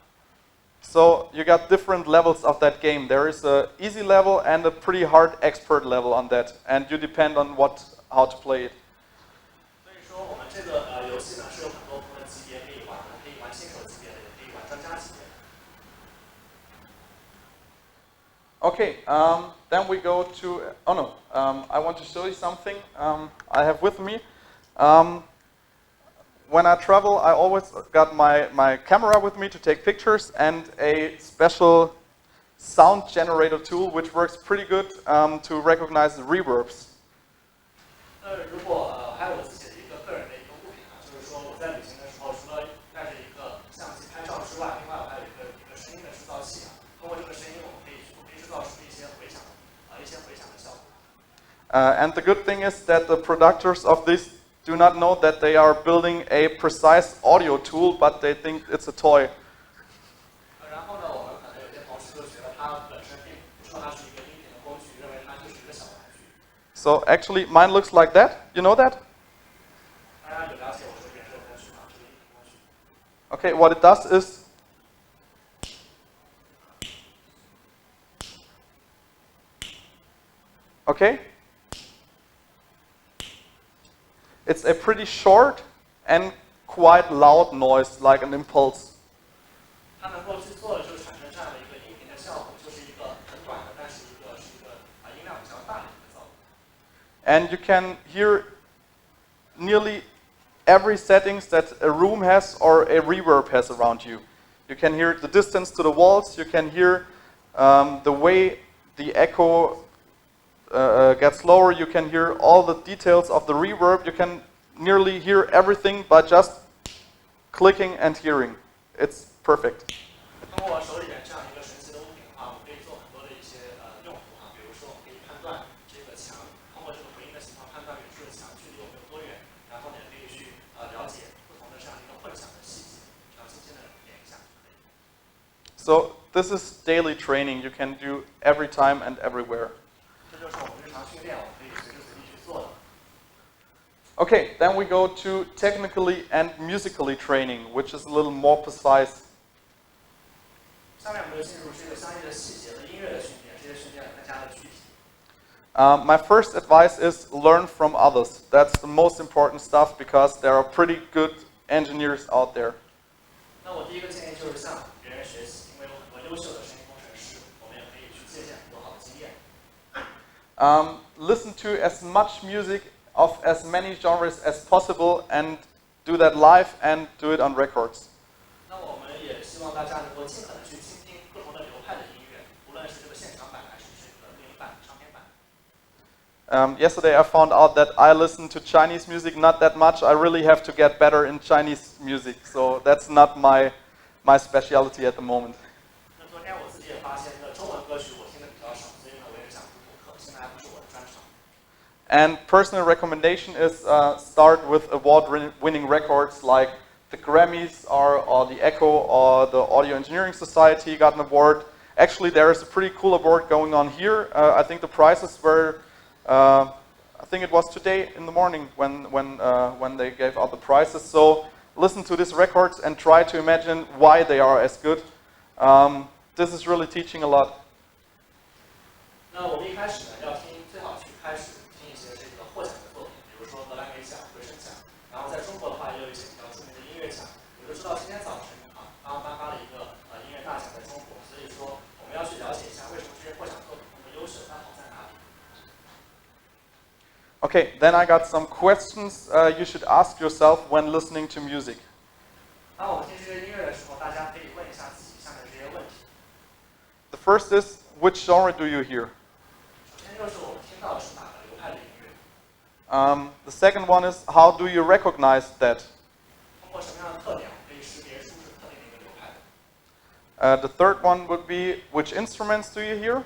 So you got different levels of that game. There is an easy level and a pretty hard expert level on that, and you depend on how to play it. 所以说我们这个游戏呢是有很多不同的级别可以玩的，可以玩新手级别的，也可以玩专家级别的。Okay, then we go to, oh no, I want to show you something I have with me. When I travel, I always got my camera with me to take pictures and a special sound generator tool which works pretty good to recognize the reverbs. 如果还有我自己的一个个人的一个物品啊，就是说我在旅行的时候，除了带着一个相机拍照之外，另外我还有一个声音的制造器啊。通过这个声音，我可以制造出一些回响的效果。And the good thing is that the producers of this do not know that they are building a precise audio tool, but they think it's a toy. 然后呢，我们可能有些同事就觉得它本身并不知道它是一个音频的工具，认为它就是一个小玩具。So actually, mine looks like that. You know that? 大家有了解我这边这个工具吗？这个音频工具。Okay, what it does is okay. It's a pretty short and quite loud noise, like an impulse. 它能够去做的就是产生这样的一个音频的效果，就是一个很短的，但是是一个音量比较大的一个噪点。 And you can hear nearly every settings that a room has or a reverb has around you. You can hear the distance to the walls, you can hear the way the echo gets lower, you can hear all the details of the reverb, you can nearly hear everything by just clicking and hearing. It's perfect. 通过我手里边这样一个神奇的物品的话，我们可以做很多的一些用途啊，比如说我们可以判断这个墙，通过这个回音的情况判断远处的墙距离有没有多远，然后呢可以去了解不同的这样一个混响的细节，然后轻轻的点一下就可以。So this is daily training you can do every time and everywhere. 这就是我们日常训练，我们可以随时随地去做的。 Okay, then we go to technically and musically training, which is a little more precise. 下面我们就进入这个相应的细节的音乐的训练，这些训练更加的具体。My first advice is learn from others. That's the most important stuff because there are pretty good engineers out there. 那我第一个建议就是向别人学习，因为有很多优秀的声音工程师，我们也可以去借鉴很多好的经验。Listen to as much music of as many genres as possible and do that live and do it on records. 那我们也希望大家能够尽可能去倾听不同的流派的音乐，无论是这个现场版还是这个录音版、唱片版。Yesterday I found out that I listen to Chinese music not that much. I really have to get better in Chinese music, so that's not my specialty at the moment. 那昨天我自己也发现，中文歌曲我听的比较少，所以呢我也想补补课，现在还不是我的专长。And personal recommendation is start with award-winning records like the Grammys or the Echo or the Audio Engineering Society got an award. Actually, there is a pretty cool award going on here. I think the prizes were, I think it was today in the morning when they gave out the prizes. So listen to these records and try to imagine why they are as good. This is really teaching a lot. 那我们一开始呢，要听最好去开始听一些这个获奖的作品，比如说格莱美奖、回声奖。然后在中国的话，也有一些比较著名的音乐奖。我就知道今天早晨啊，刚颁发了一个音乐大奖在中国，所以说我们要去了解一下为什么这些获奖作品那么优秀，它好在哪里。Okay, then I got some questions you should ask yourself when listening to music. 当我们听这些音乐的时候，大家可以问一下自己下面这些问题。 The first is, which genre do you hear? 首先就是我们听到的是哪个流派的音乐。The second one is, how do you recognize that? 通过什么样的特点，我们可以识别出是特定的一个流派的。 The third one would be, which instruments do you hear?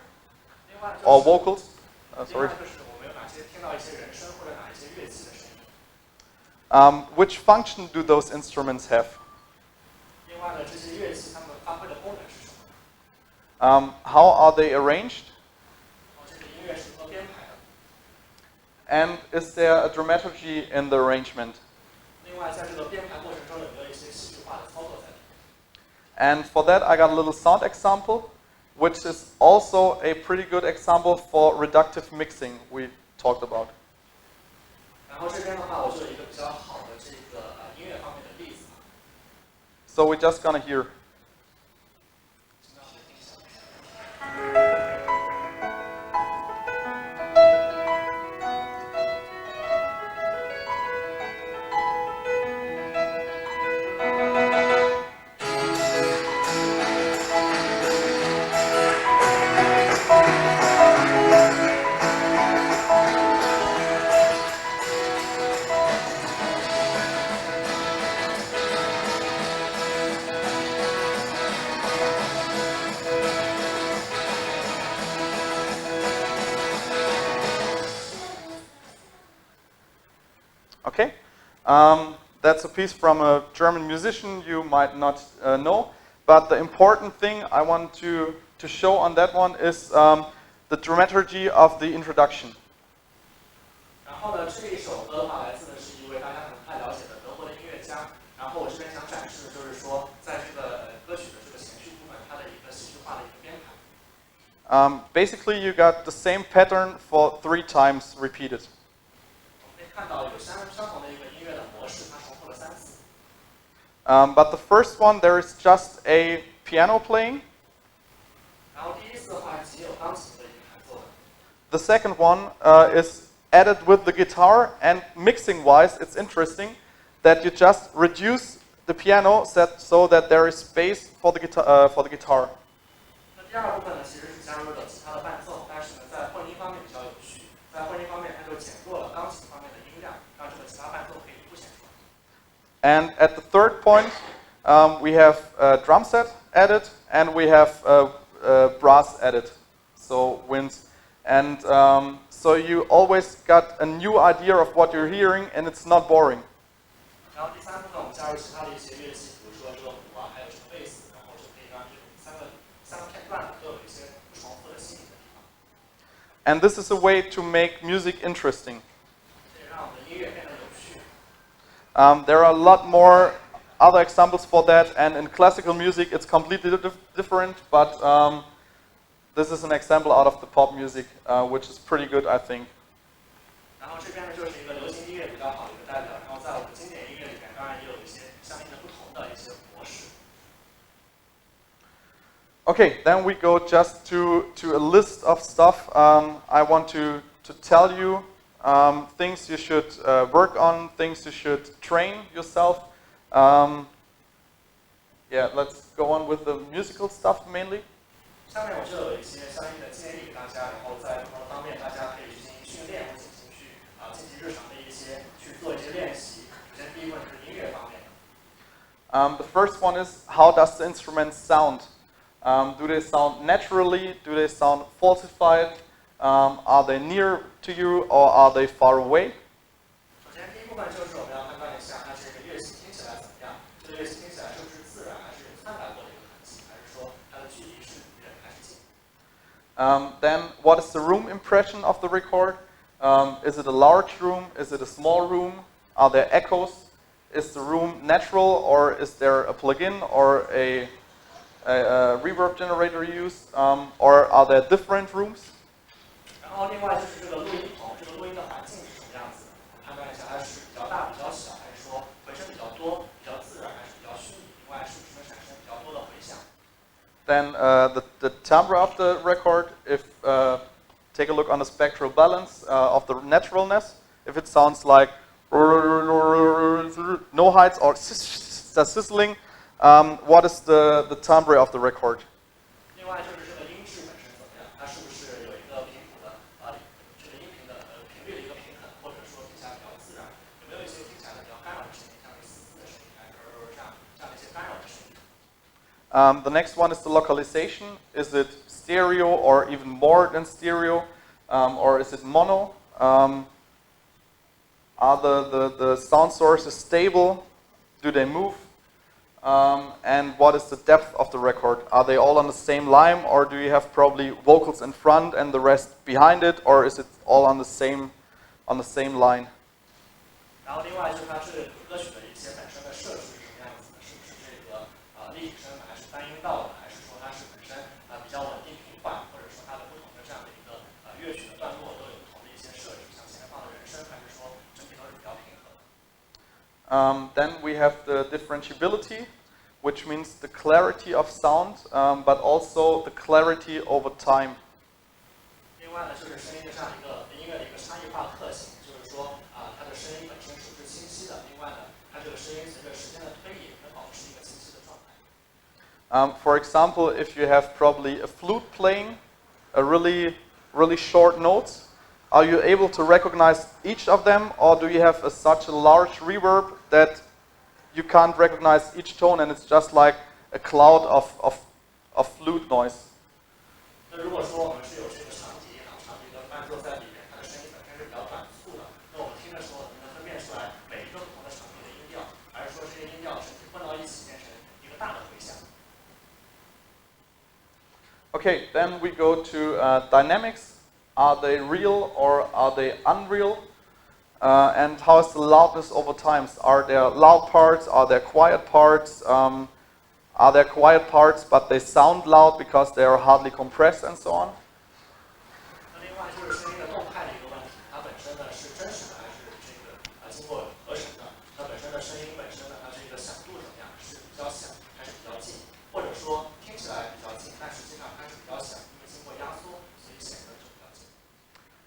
另外就是 Or vocals? 另外 Sorry. 就是我们有哪些听到一些人声或者哪一些乐器的声音。 Which function do those instruments have? 另外呢，这些乐器它们发挥的功能是什么？ How are they arranged? 这个音乐是如何编排的？ And is there a dramaturgy in the arrangement? 另外，在这个编排过程中有没有一些戏剧化的操作在里面？ And for that I got a little sound example, which is also a pretty good example for reductive mixing we talked about. 然后这边的话，我就有一个比较好的这个音乐方面的例子。 So we're just gonna hear. 请让我们听一下。 Okay, that's a piece from a German musician you might not know, but the important thing I want to show on that one is the dramaturgy of the introduction. 然后呢，这一首歌的话，来自的是一位大家可能不太了解的德国的音乐家。然后我这边想展示的就是说，在这个歌曲的这个前序部分，它的一个戏剧化的一个编排。 Basically, you got the same pattern for 3 times repeated. 我们可以看到有相同的一个音乐的模式，它重复了3次。But the first one, there is just a piano playing. 然后第一次的话，仅有钢琴的一个弹奏的。the second one is added with the guitar, and mixing-wise, it's interesting that you just reduce the piano set so that there is space for the guitar. 那第二部分呢，其实是加入了吉他的伴奏，但是呢，在混音方面比较有趣，在混音方面它就减弱了钢琴方面的音量，让这个吉他伴奏可以凸显出来。And at the third point, we have a drum set added, and we have brass added, so winds. And so you always got a new idea of what you're hearing, and it's not boring. 然后第三部分我们加入其他的一些乐器，比如说这个鼓啊，还有这个贝斯，然后就可以让这三个片段都有一些不重复的新颖的地方。And this is a way to make music interesting. 这也让我们的音乐变得有趣。There are a lot more other examples for that, and in classical music it's completely different, but this is an example out of the pop music, which is pretty good, I think. 然后这边呢就是一个流行音乐比较好的一个代表，然后在我们经典音乐里面，当然也有一些相应的不同的一些模式。Okay, then we go just to a list of stuff. I want to tell you things you should work on, things you should train yourself. Yeah, let's go on with the musical stuff mainly. 下面我就有一些相应的建议给大家，然后在不同的方面，大家可以去进行训练，或进行进行日常的一些去做一些练习。首先第一部分是音乐方面的。The first one is, how does the instrument sound? Do they sound naturally? Do they sound falsified? Are they near to you or are they far away? 首先第一部分就是我们要判断一下它这个乐器听起来怎么样，这个乐器听起来是不是自然，还是有篡改过的一个痕迹，还是说它的距离是远还是近？ Then what is the room impression of the record? Is it a large room? Is it a small room? Are there echoes? Is the room natural, or is there a plugin or a reverb generator used? Or are there different rooms? 然后另外就是这个录音棚，这个录音的环境是什么样子的？判断一下它是比较大、比较小，还是说回声比较多、比较自然，还是比较虚拟？另外是不是能产生比较多的回响？ Then the timbre of the record, if take a look on the spectral balance of the naturalness, if it sounds like no heights or sizzling, what is the timbre of the record? 另外就是这个音质本身怎么样？它是不是有一个频谱的这个音频的频率的一个平衡，或者说听起来比较自然？有没有一些听起来比较干扰的声音，像是嘶嘶的声音，还是这样的一些干扰的声音？ The next one is the localization. Is it stereo or even more than stereo? Or is it mono? Are the sound sources stable? Do they move? And what is the depth of the record? Are they all on the same line, or do you have probably vocals in front and the rest behind it, or is it all on the same line? 然后另外就是它这个歌曲的一些本身的设置是什么样子的？是不是这个立体声的，还是单音道的，还是说它是本身比较稳定平缓，或者说它的不同的这样的一个乐曲的段落都有不同的一些设置，像前面放的人声，还是说整体都是比较平和的？ Then we have the differentiability, which means the clarity of sound, but also the clarity over time. 另外呢，就是声音的这样一个音乐的一个差异化特性，就是说它的声音本身是不是清晰的？另外呢，它这个声音随着时间的推移能保持一个清晰的状态。For example, if you have probably a flute playing a really short notes, are you able to recognize each of them, or do you have such a large reverb that you can't recognize each tone and it's just like a cloud of flute noise? 那如果说我们是有这个长笛的伴奏在里面，它的声音本身是比较短促的，那我们听的时候能分辨出来每一个不同的长笛的音调，还是说这些音调整体混到一起变成一个大的回响？ Okay, then we go to dynamics. Are they real or are they unreal? And how is the loudness over time? Are there loud parts? Are there quiet parts? Are there quiet parts but they sound loud because they are hardly compressed and so on? 那另外就是声音的动态的一个问题，它本身呢是真实的还是这个经过合成的？它本身的声音本身呢，它这个响度怎么样？是比较响还是比较近？或者说听起来比较近，但实际上它是比较响，因为经过压缩，所以显得就比较近。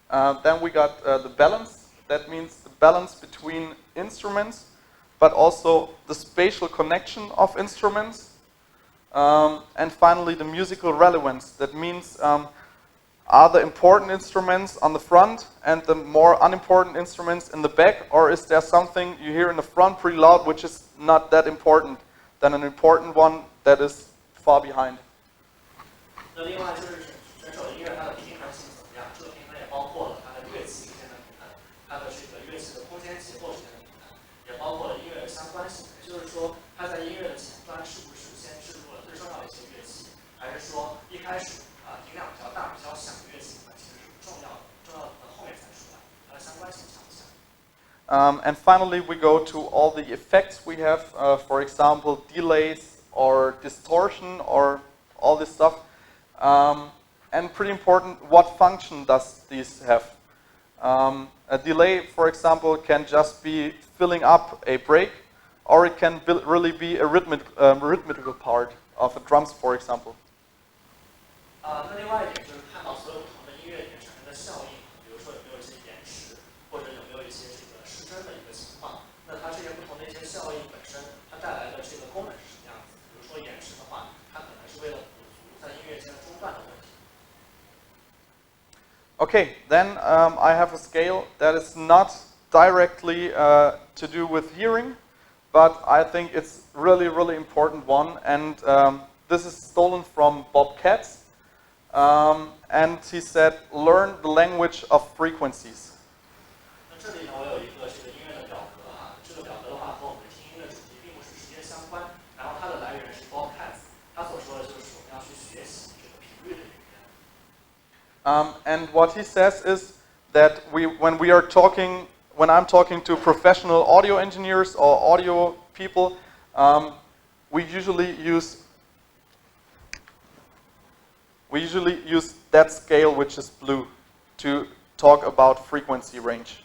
Then we got the balance. That means the balance between instruments, but also the spatial connection of instruments. And finally, the musical relevance. That means are the important instruments on the front and the more unimportant instruments in the back, or is there something you hear in the front pretty loud which is not that important than an important one that is far behind? 那另外就是选手音乐它的平衡性怎么样？这个平衡也包括了它的乐器之间的平衡，它的这个乐器的空间结构之间的平衡，也包括了音乐的相关性。也就是说，它在音乐的前端是不是先置入了最重要的一些乐器，还是说一开始音量比较大、比较响的乐器其实是不重要的，重要的后面才出来，它的相关性强不强？ And finally, we go to all the effects we have, for example, delays or distortion or all this stuff. And pretty important, what function does these have? A delay, for example, can just be filling up a break, or it can really be a rhythmical part of a drums, for example. 那另外一点就是看到所有不同的音乐点产生的效应，比如说有没有一些延迟，或者有没有一些这个失真的一个情况。那它这些不同的一些效应本身，它带来的这个功能是什么样子？比如说延迟的话，它可能是为了补足在音乐间中断的问题。 Okay, then I have a scale that is not directly to do with hearing, but I think it's really, really important one. And this is stolen from Bob Katz. And he said, learn the language of frequencies. 那这里呢，我有一个这个音乐的表格啊，这个表格的话和我们听音的主题并不是直接相关，然后它的来源是 Bob Katz， 他所说的就是我们要去学习这个频率的语言。 And what he says is that when I'm talking to professional audio engineers or audio people, we usually use that scale, which is blue, to talk about frequency range.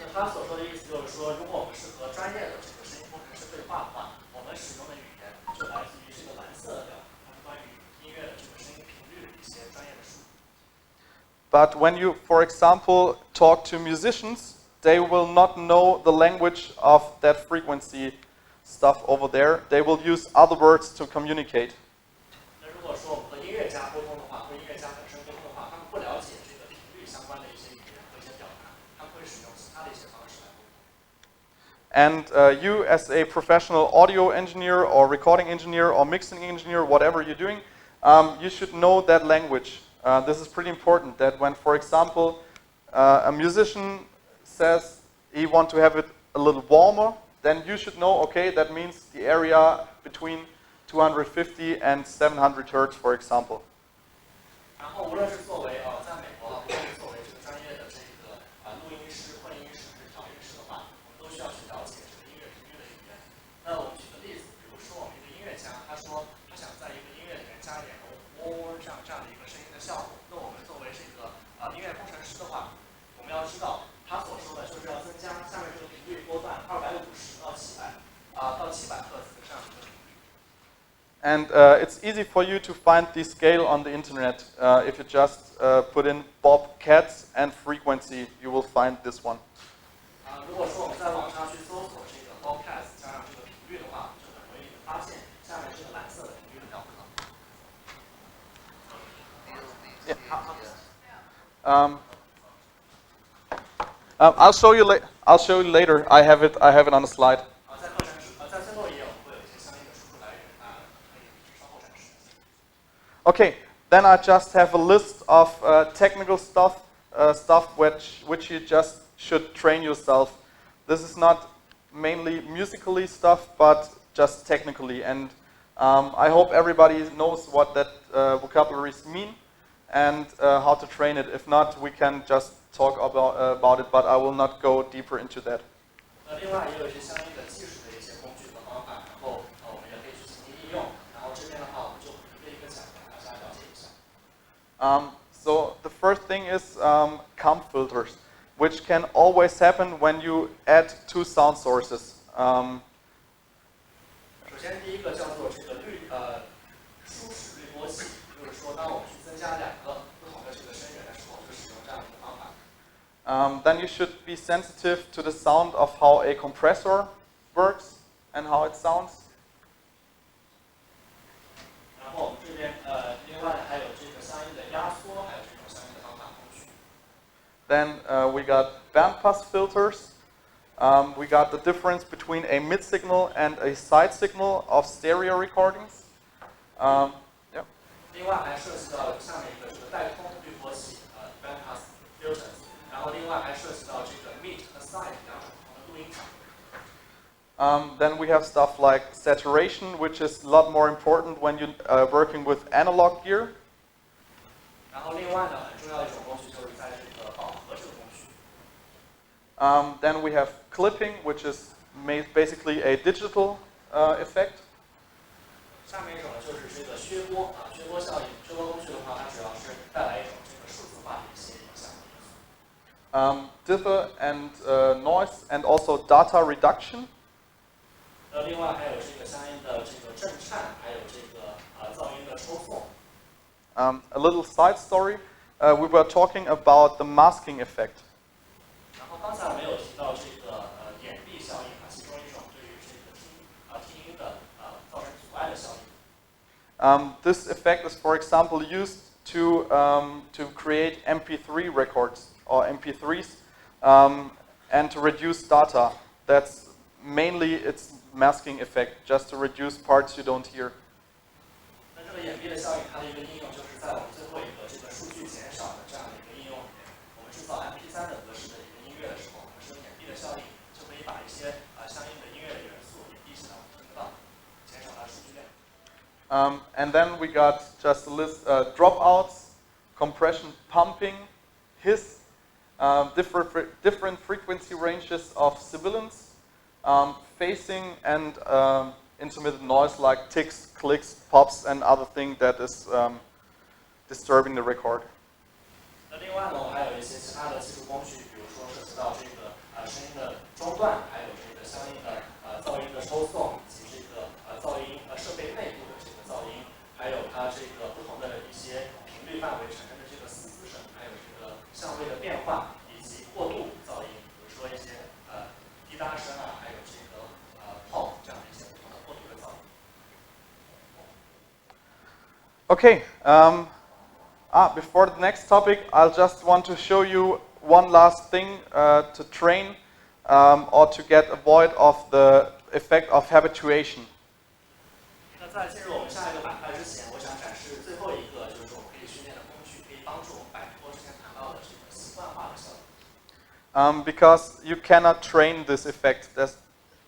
那他所说的意思就是说，如果我们是和专业的这个声音工程师对话的话，我们使用的语言就来自于这个蓝色的表，它是关于音乐的这个声音频率的一些专业的术语。 But when you, for example, talk to musicians, they will not know the language of that frequency stuff over there. They will use other words to communicate. 那如果说我们和音乐家沟通的话，和音乐家本身沟通的话，他们不了解这个频率相关的一些语言和一些表达，他们会使用其他的一些方式来沟通。 And you, as a professional audio engineer or recording engineer or mixing engineer, whatever you're doing, you should know that language. This is pretty important, that when, for example, a musician says he wants to have it a little warmer, then you should know, okay, that means the area between 250 and 700 hertz, for example. 然后无论是作为在美国啊，无论是作为这个专业的这个录音师、混音师还是调音师的话，我们都需要去了解这个音乐频率的语言。那我们举个例子，比如说我们一个音乐家，他说他想在一个音乐里面加一点这样的一个声音的效果。那我们作为这个音乐工程师的话，我们要知道他所说的就是要增加下面这个频率波段250到700赫兹这样一个频率。 And it's easy for you to find the scale on the internet. If you just put in Bob Katz and frequency, you will find this one. 如果说我们在网上去搜索这个 Bob Katz 加上这个频率的话，就很容易发现下面这个蓝色的频率的表格。 I'll show you later. I have it on the slide. 在课程在最后一页我们会有一些相应的输出来源可以稍后展示。 Okay, then I just have a list of technical stuff which you just should train yourself. This is not mainly musically stuff, but just technically. And I hope everybody knows what that vocabularies mean and how to train it. If not, we can just talk about it, but I will not go deeper into that. 另外也有一些相应的技术的一些工具和方法，然后我们也可以去进行应用。然后这边的话，我们就一个一个讲，给大家了解一下。So the first thing is comp filters, which can always happen when you add two sound sources. 首先第一个叫做这个舒适滤波器，就是说当我们去增加两个不同的这个声源的时候，就使用 then you should be sensitive to the sound of how a compressor works and how it sounds. 然后我们这边另外还有这个相应的压缩，还有这种相应的方法工具。Then we got bandpass filters. We got the difference between a mid signal and a side signal of stereo recordings. Yeah. 另外还涉及到下面一个这个带通滤波器bandpass filters， 然后另外还涉及到这个 mid 和 side 两种不同的录音场。Then we have stuff like saturation, which is a lot more important when you're working with analog gear. 然后另外呢，很重要的一种工具就是在这个饱和这个工具。Then we have clipping, which is basically a digital effect. 下面一种呢就是这个削波削波效应。削波工具的话，它主要是带来一种这个数字化的一些影响。Differ and noise and also data reduction. 另外还有这个相应的这个震颤，还有这个噪音的抽送。A little side story. We were talking about the masking effect. 然后刚才我们有提到这个掩蔽效应其中一种对于这个听音的造成阻碍的效应。This effect is, for example, used to create MP3 records or MP3s and to reduce data. That's mainly its masking effect, just to reduce parts you don't hear. 那这个掩蔽的效应，它的一个应用就是在我们最后一个这个数据减少的这样的一个应用里面，我们制造 MP3的格式的一个音乐的时候，我们使用掩蔽的效应，就可以把一些相应的音乐的元素掩蔽起来，我们听得到，减少它的数据量。And then we got just a list dropouts, compression, pumping, hiss, different frequency ranges of sibilants. Phasing and intermittent noise like ticks, clicks, pops, and other thing that is disturbing the record. 那另外呢，我们还有一些其他的技术工具，比如说涉及到这个声音的中断，还有这个相应的噪音的抽送，以及这个噪音设备内部的这个噪音，还有它这个不同的一些频率范围产生的这个嘶嘶声，还有这个相位的变化，以及过渡噪音，比如说一些滴答声还有这个pop 这样的一些不同的过渡的噪音。Okay. Before the next topic, I'll just want to show you one last thing to train or to get avoid of the effect of habituation. 那在进入我们下一个板块之前，我想展示最后一个，就是我们可以训练的工具，可以帮助我们摆脱之前谈到的这个习惯化的效应。Because you cannot train this effect.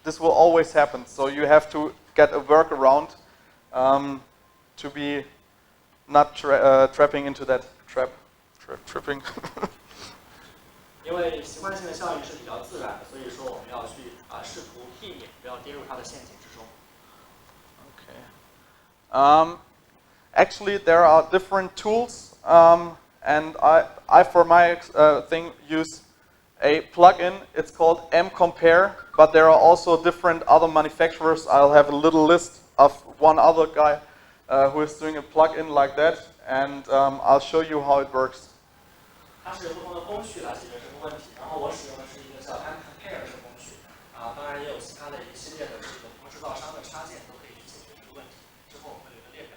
This will always happen. So you have to get a workaround to be not trapping into that tripping. 因为习惯性的效应是比较自然的，所以说我们要去试图避免不要跌入它的陷阱之中。Okay. Actually, there are different tools, and I for my thing use a plugin. It's called M-Compare, but there are also different other manufacturers. I'll have a little list of one other guy who is doing a plugin like that, and I'll show you how it works. 它是不同的工具来解决这个问题，然后我使用的是一个叫 M-Compare 这个工具，当然也有其他的一系列的这个不同制造商的插件都可以去解决这个问题。之后我们会有一个列表。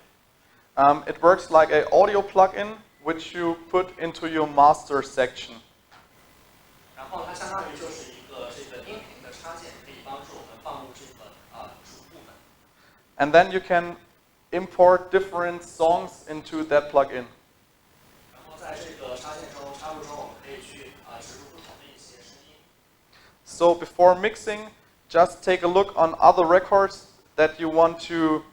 It works like an audio plugin, which you put into your master section. 然后它相当于就是一个这个音频的插件，可以帮助我们放入这个主部分。And then you can import different songs into that plugin. 然后在这个插件中插入中，我们可以去植入不同的一些声音。So before mixing, just take a look on other records that you want to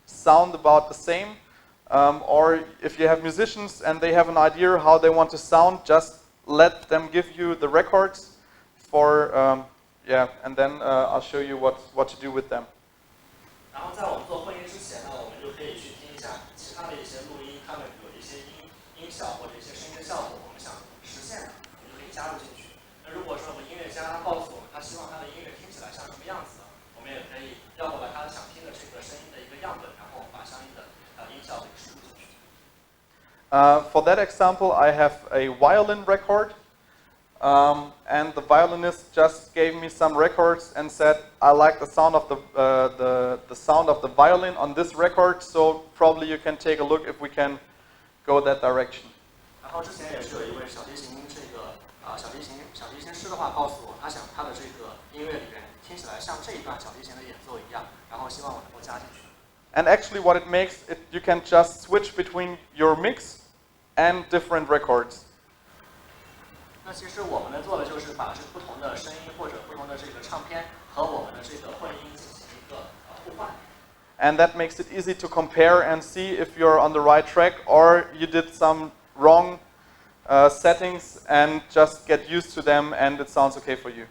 sound about the same. Or if you have musicians and they have an idea how they want to sound, just let them give you the records for, and then I'll show you what to do with them. 然后在我们做混音之前呢，我们就可以去听一下其他的一些录音，他们有一些音效或者一些声音的效果，我们想实现的，我们就可以加入进去。那如果说我们音乐家他告诉我们，他希望他的音乐听起来像什么样子的，我们也可以要么把他想听的这个声音的一个样本，然后把相应的音效给输入进去。For that example, I have a violin record. and the violinist just gave me some records and said, I like the sound of the sound of the violin on this record, so probably you can take a look if we can go that direction. 然后之前也是有一位小提琴小提琴师的话告诉我，他想他的这个音乐里边听起来像这一段小提琴的演奏一样，然后希望我能够加进去。And actually, what it makes, you can just switch between your mix and different records. 那其实我们能做的就是把这不同的声音或者不同的这个唱片和我们的这个混音进行一个互换。And that makes it easy to compare and see if you're on the right track or you did some wrong settings and just get used to them and it sounds okay for you.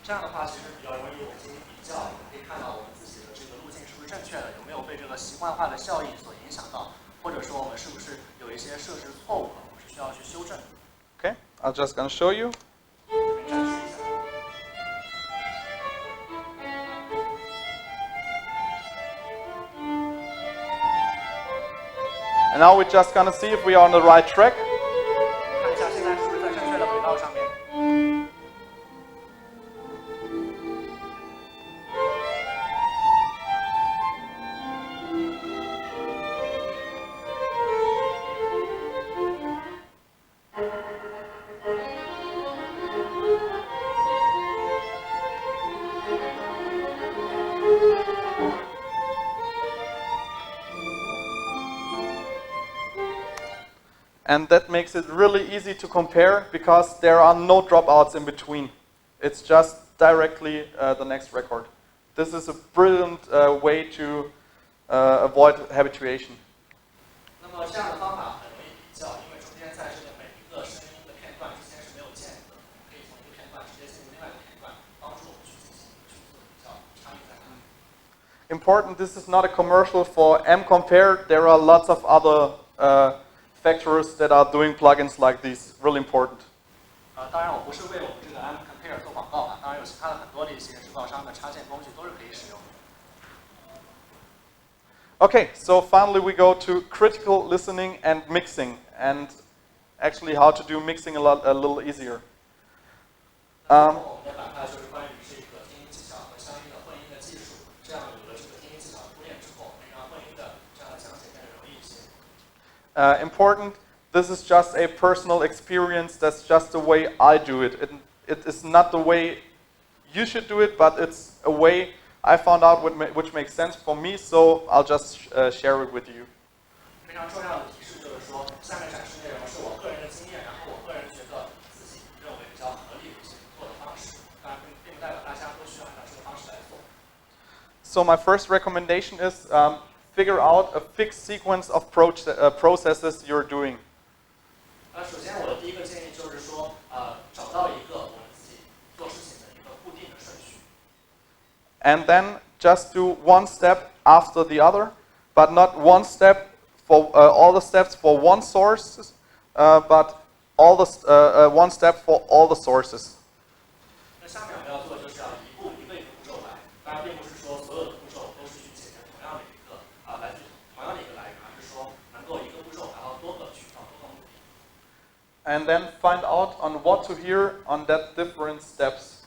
这样的话，其实比较容易我们进行比较，可以看到我们自己的这个路径是不是正确的，有没有被这个习惯化的效应所影响到，或者说我们是不是有一些设置错误了，我们是需要去修正的。Okay, I'm just going to show you. And now we're just going to see if we are on the right track. 看一下现在是不是在正确的轨道上面。And that makes it really easy to compare because there are no dropouts in between. It's just directly the next record. This is a brilliant way to avoid habituation. 那么这样的方法很容易比较，因为中间在这个每一个声音的片段之间是没有间隔的，可以从一个片段直接进入另外一个片段，帮助我们去进行一个迅速的比较，差异在哪里。Important, this is not a commercial for M-Compare. There are lots of other factories that are doing plugins like these. Really important. 当然，我不是为我们这个 M.Compare 做广告啊，当然有其他的很多的一些制造商的插件工具都是可以使用的。Okay, so finally we go to critical listening and mixing, and actually how to do mixing a little easier. 我们的板块就是关于这个听音技巧和相应的混音的技术，这样有了这个听音技巧铺垫之后，可以让混音的这样的讲解变得容易一些。Important, this is just a personal experience, that's just the way I do it. It is not the way you should do it, but it's a way I found out which makes sense for me, so I'll just share it with you. 非常重要的提示就是说，下面展示内容是我个人的经验，然后我个人觉得自己认为比较合理的一些做的方式，当然并不代表大家都需要按照这个方式来做。So my first recommendation is figure out a fixed sequence of processes you're doing. 首先我的第一个建议就是说，找到一个我们自己做事情的一个固定的顺序。And then just do one step after the other, but not one step for all the steps for one source, but all the one step for all the sources. 那下面我们要做的就是要一个一个步骤来，当然并不是说所有的步骤都是去解决同样的一个来自同样的一个来源，而是说能够一个步骤达到多个渠道、多个目的。And then find out on what to hear on that different steps.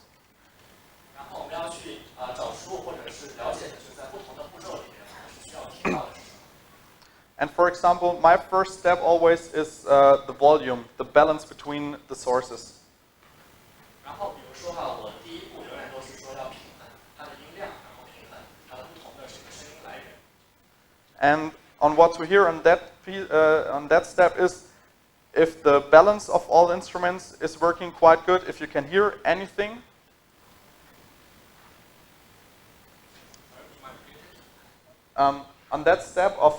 然后我们要去找出或者是了解的是在不同的步骤里面我们是需要听到的是什么。And for example, my first step always is the volume, the balance between the sources. 然后比如说我第一步永远都是说要平衡它的音量，然后平衡它的不同的这个声音来源。And on what to hear on that step is if the balance of all instruments is working quite good, if you can hear anything. On that step of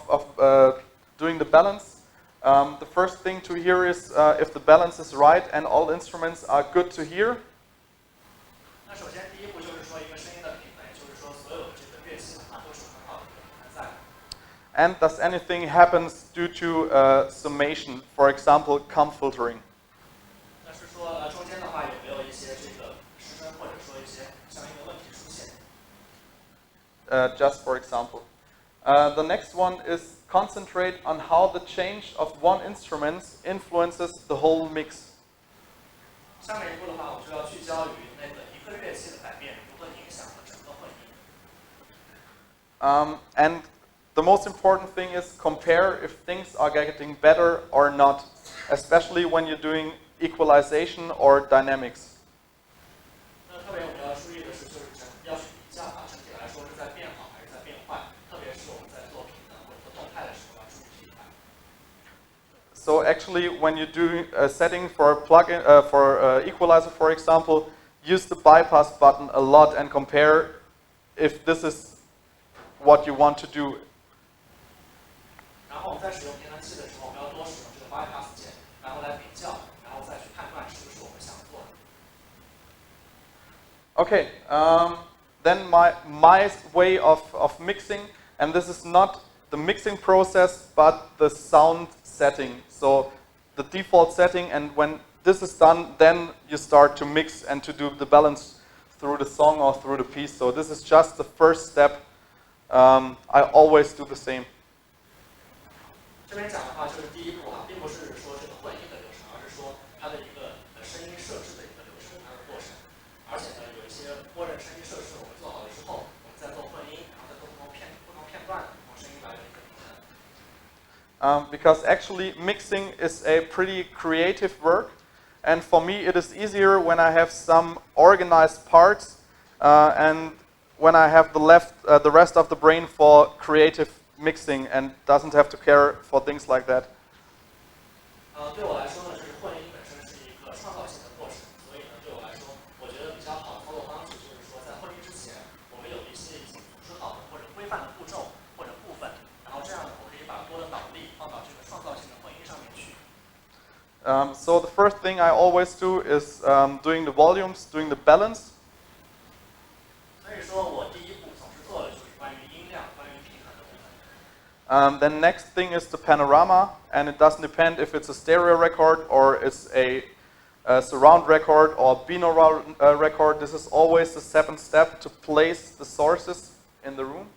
doing the balance, the first thing to hear is if the balance is right and all instruments are good to hear. 那首先第一步就是说一个声音的平衡，也就是说所有的这个乐器它都是很好的一个平衡在。And does anything happens due to summation, for example, comb filtering? 那是说中间的话有没有一些这个失真或者说一些相应的问题出现？ Just for example. The next one is concentrate on how the change of one instrument influences the whole mix. 下面一步的话，我们就要聚焦于那个一个乐器的改变如何影响了整个混音。And the most important thing is compare if things are getting better or not, especially when you're doing equalization or dynamics. 那特别我们要注意的是，就是要去比较啊，整体来说是在变好还是在变坏，特别是我们在做平衡或者做动态的时候要注意这一块。So actually, when you do a setting for a plugin, for Equalizer, for example, use the bypass button a lot and compare if this is what you want to do. 然后我们在使用平衡器的时候，我们要多使用这个 bypass 键，然后来比较，然后再去判断是不是我们想做的。Okay, then my way of mixing, and this is not the mixing process, but the sound setting. So the default setting, and when this is done, then you start to mix and to do the balance through the song or through the piece. So this is just the first step. I always do the same. 这边讲的话就是第一步啊，并不是说这个混音的流程，而是说它的一个声音设置的一个流程，它的过程。而且呢，有一些默认声音设置我们做好了之后，我们再做混音，然后再做不同片段的不同声音来的一个平衡。Because actually mixing is a pretty creative work, and for me it is easier when I have some organized parts and when I have the rest of the brain for creative mixing and doesn't have to care for things like that. 对我来说呢，就是混音本身是一个创造性的过程，所以呢，对我来说，我觉得比较好的操作方式就是说，在混音之前，我们有一些已经组织好的或者规范的步骤或者部分，然后这样呢，我可以把多的脑力放到这个创造性的混音上面去。So the first thing I always do is doing the volumes, doing the balance. 所以说我第一步总是做的就是关于音量、关于平衡的部分。Then next thing is the panorama, and it doesn't depend if it's a stereo record or it's a surround record or binaural record. This is always the seventh step to place the sources in the room.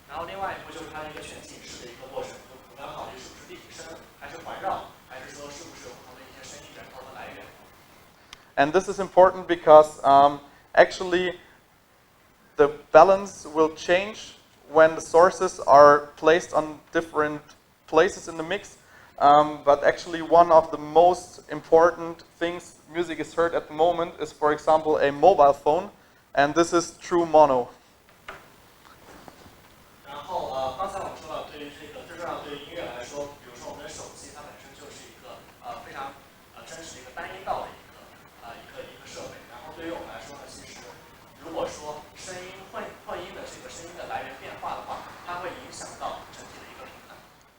然后另外一步就是它一个全景式的一个过程，就我们要考虑是不是立体声，还是环绕，还是说是不是有不同的一些声音源头和来源。And this is important because actually the balance will change when the sources are placed on different places in the mix. But actually one of the most important things music is heard at the moment is, for example, a mobile phone, and this is true mono. 然后刚才我们说到，对于这个最重要，对于音乐来说，比如说我们的手机，它本身就是一个非常真实的一个单音道的一个设备。然后对于我们来说呢，其实如果说声音混音的这个声音的来源变化的话，它会影响到整体的一个平衡。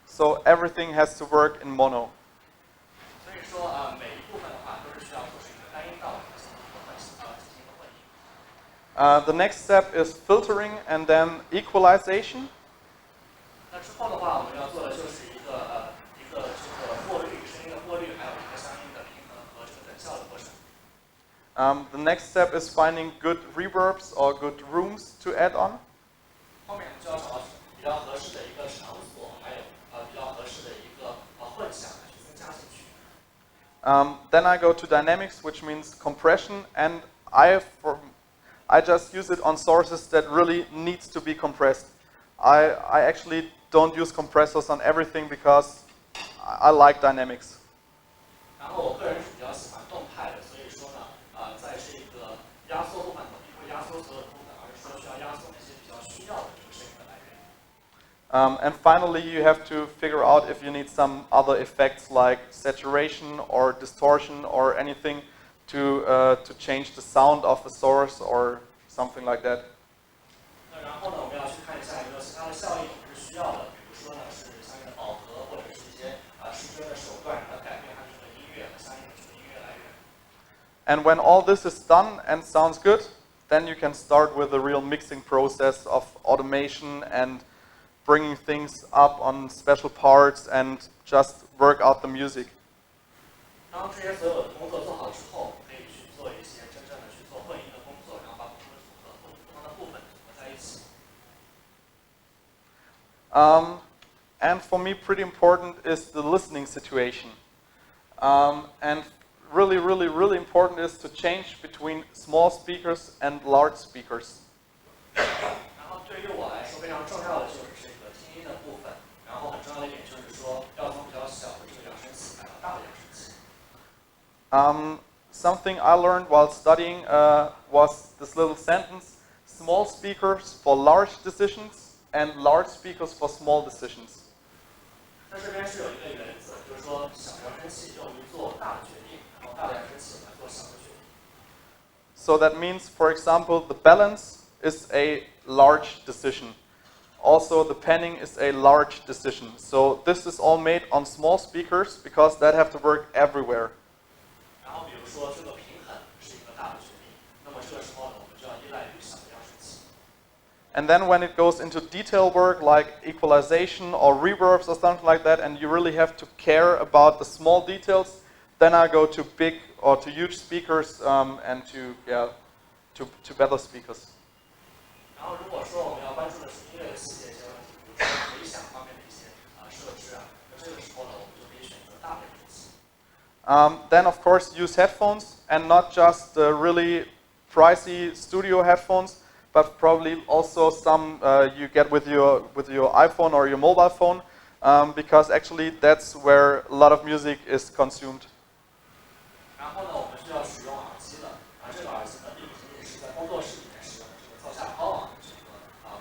So everything has to work in mono. 所以说每一部分的话都是需要做成一个单音道进行一个混音。The next step is filtering and then equalization. 那之后的话，我们要做的就是一个这个过滤声音的过滤，还有一个相应的平衡和这个等效的过程。The next step is finding good reverbs or good rooms to add on. 后面我们就要找到比较合适的一个场所，还有比较合适的一个混响来去增加进去。Then I go to dynamics, which means compression, and I just use it on sources that really needs to be compressed. I actually don't use compressors on everything because I like dynamics. 然后我个人是比较喜欢动态的，所以说呢，在这个压缩部分我并不会压缩所有的部分，而是说需要压缩那些比较需要的这个声音的来源。And finally, you have to figure out if you need some other effects like saturation or distortion or anything to change the sound of the source or something like that. 然后呢，我们要去看一下有没有其他的效应是需要的，比如说呢是相应的饱和或者是一些失真的手段来改变它这个音乐和相应的这个音乐来源。And when all this is done and sounds good, then you can start with the real mixing process of automation and bringing things up on special parts and just work out the music. 当这些所有的工作做好之后，可以去做一些真正的去做混音的工作，然后把不同的组合、不同的部分组合在一起。And for me, pretty important is the listening situation. And really, really, really important is to change between small speakers and large speakers. 然后对于我来说非常重要的就是这个听音的部分，然后很重要的一点就是说要从比较小的这个扬声器改到大的扬声器。Something I learned while studying was this little sentence: small speakers for large decisions and large speakers for small decisions. 在这边是有一个原则，就是说小扬声器用于做大的决定，然后大的扬声器用来做小的决定。So that means, for example, the balance is a large decision. Also, the panning is a large decision. So this is all made on small speakers because that have to work everywhere. 然后比如说这个平衡是一个大的决定，那么这个时候呢，我们就要依赖于小的扬声器。And then when it goes into detail work like equalization or reverbs or something like that, and you really have to care about the small details, then I go to big or to huge speakers and to better speakers. 然后如果说我们要关注的是音乐的细节一些问题，比如说回响方面的一些设置啊，那这个时候呢，我们就可以选择大的扬声器。Then of course use headphones and not just the really pricey studio headphones, but probably also some you get with your iPhone or your mobile phone, because actually that's where a lot of music is consumed. 然后呢，我们需要使用耳机的，这个耳机呢，并不仅仅是在工作室里面使用的这个造价高昂的这个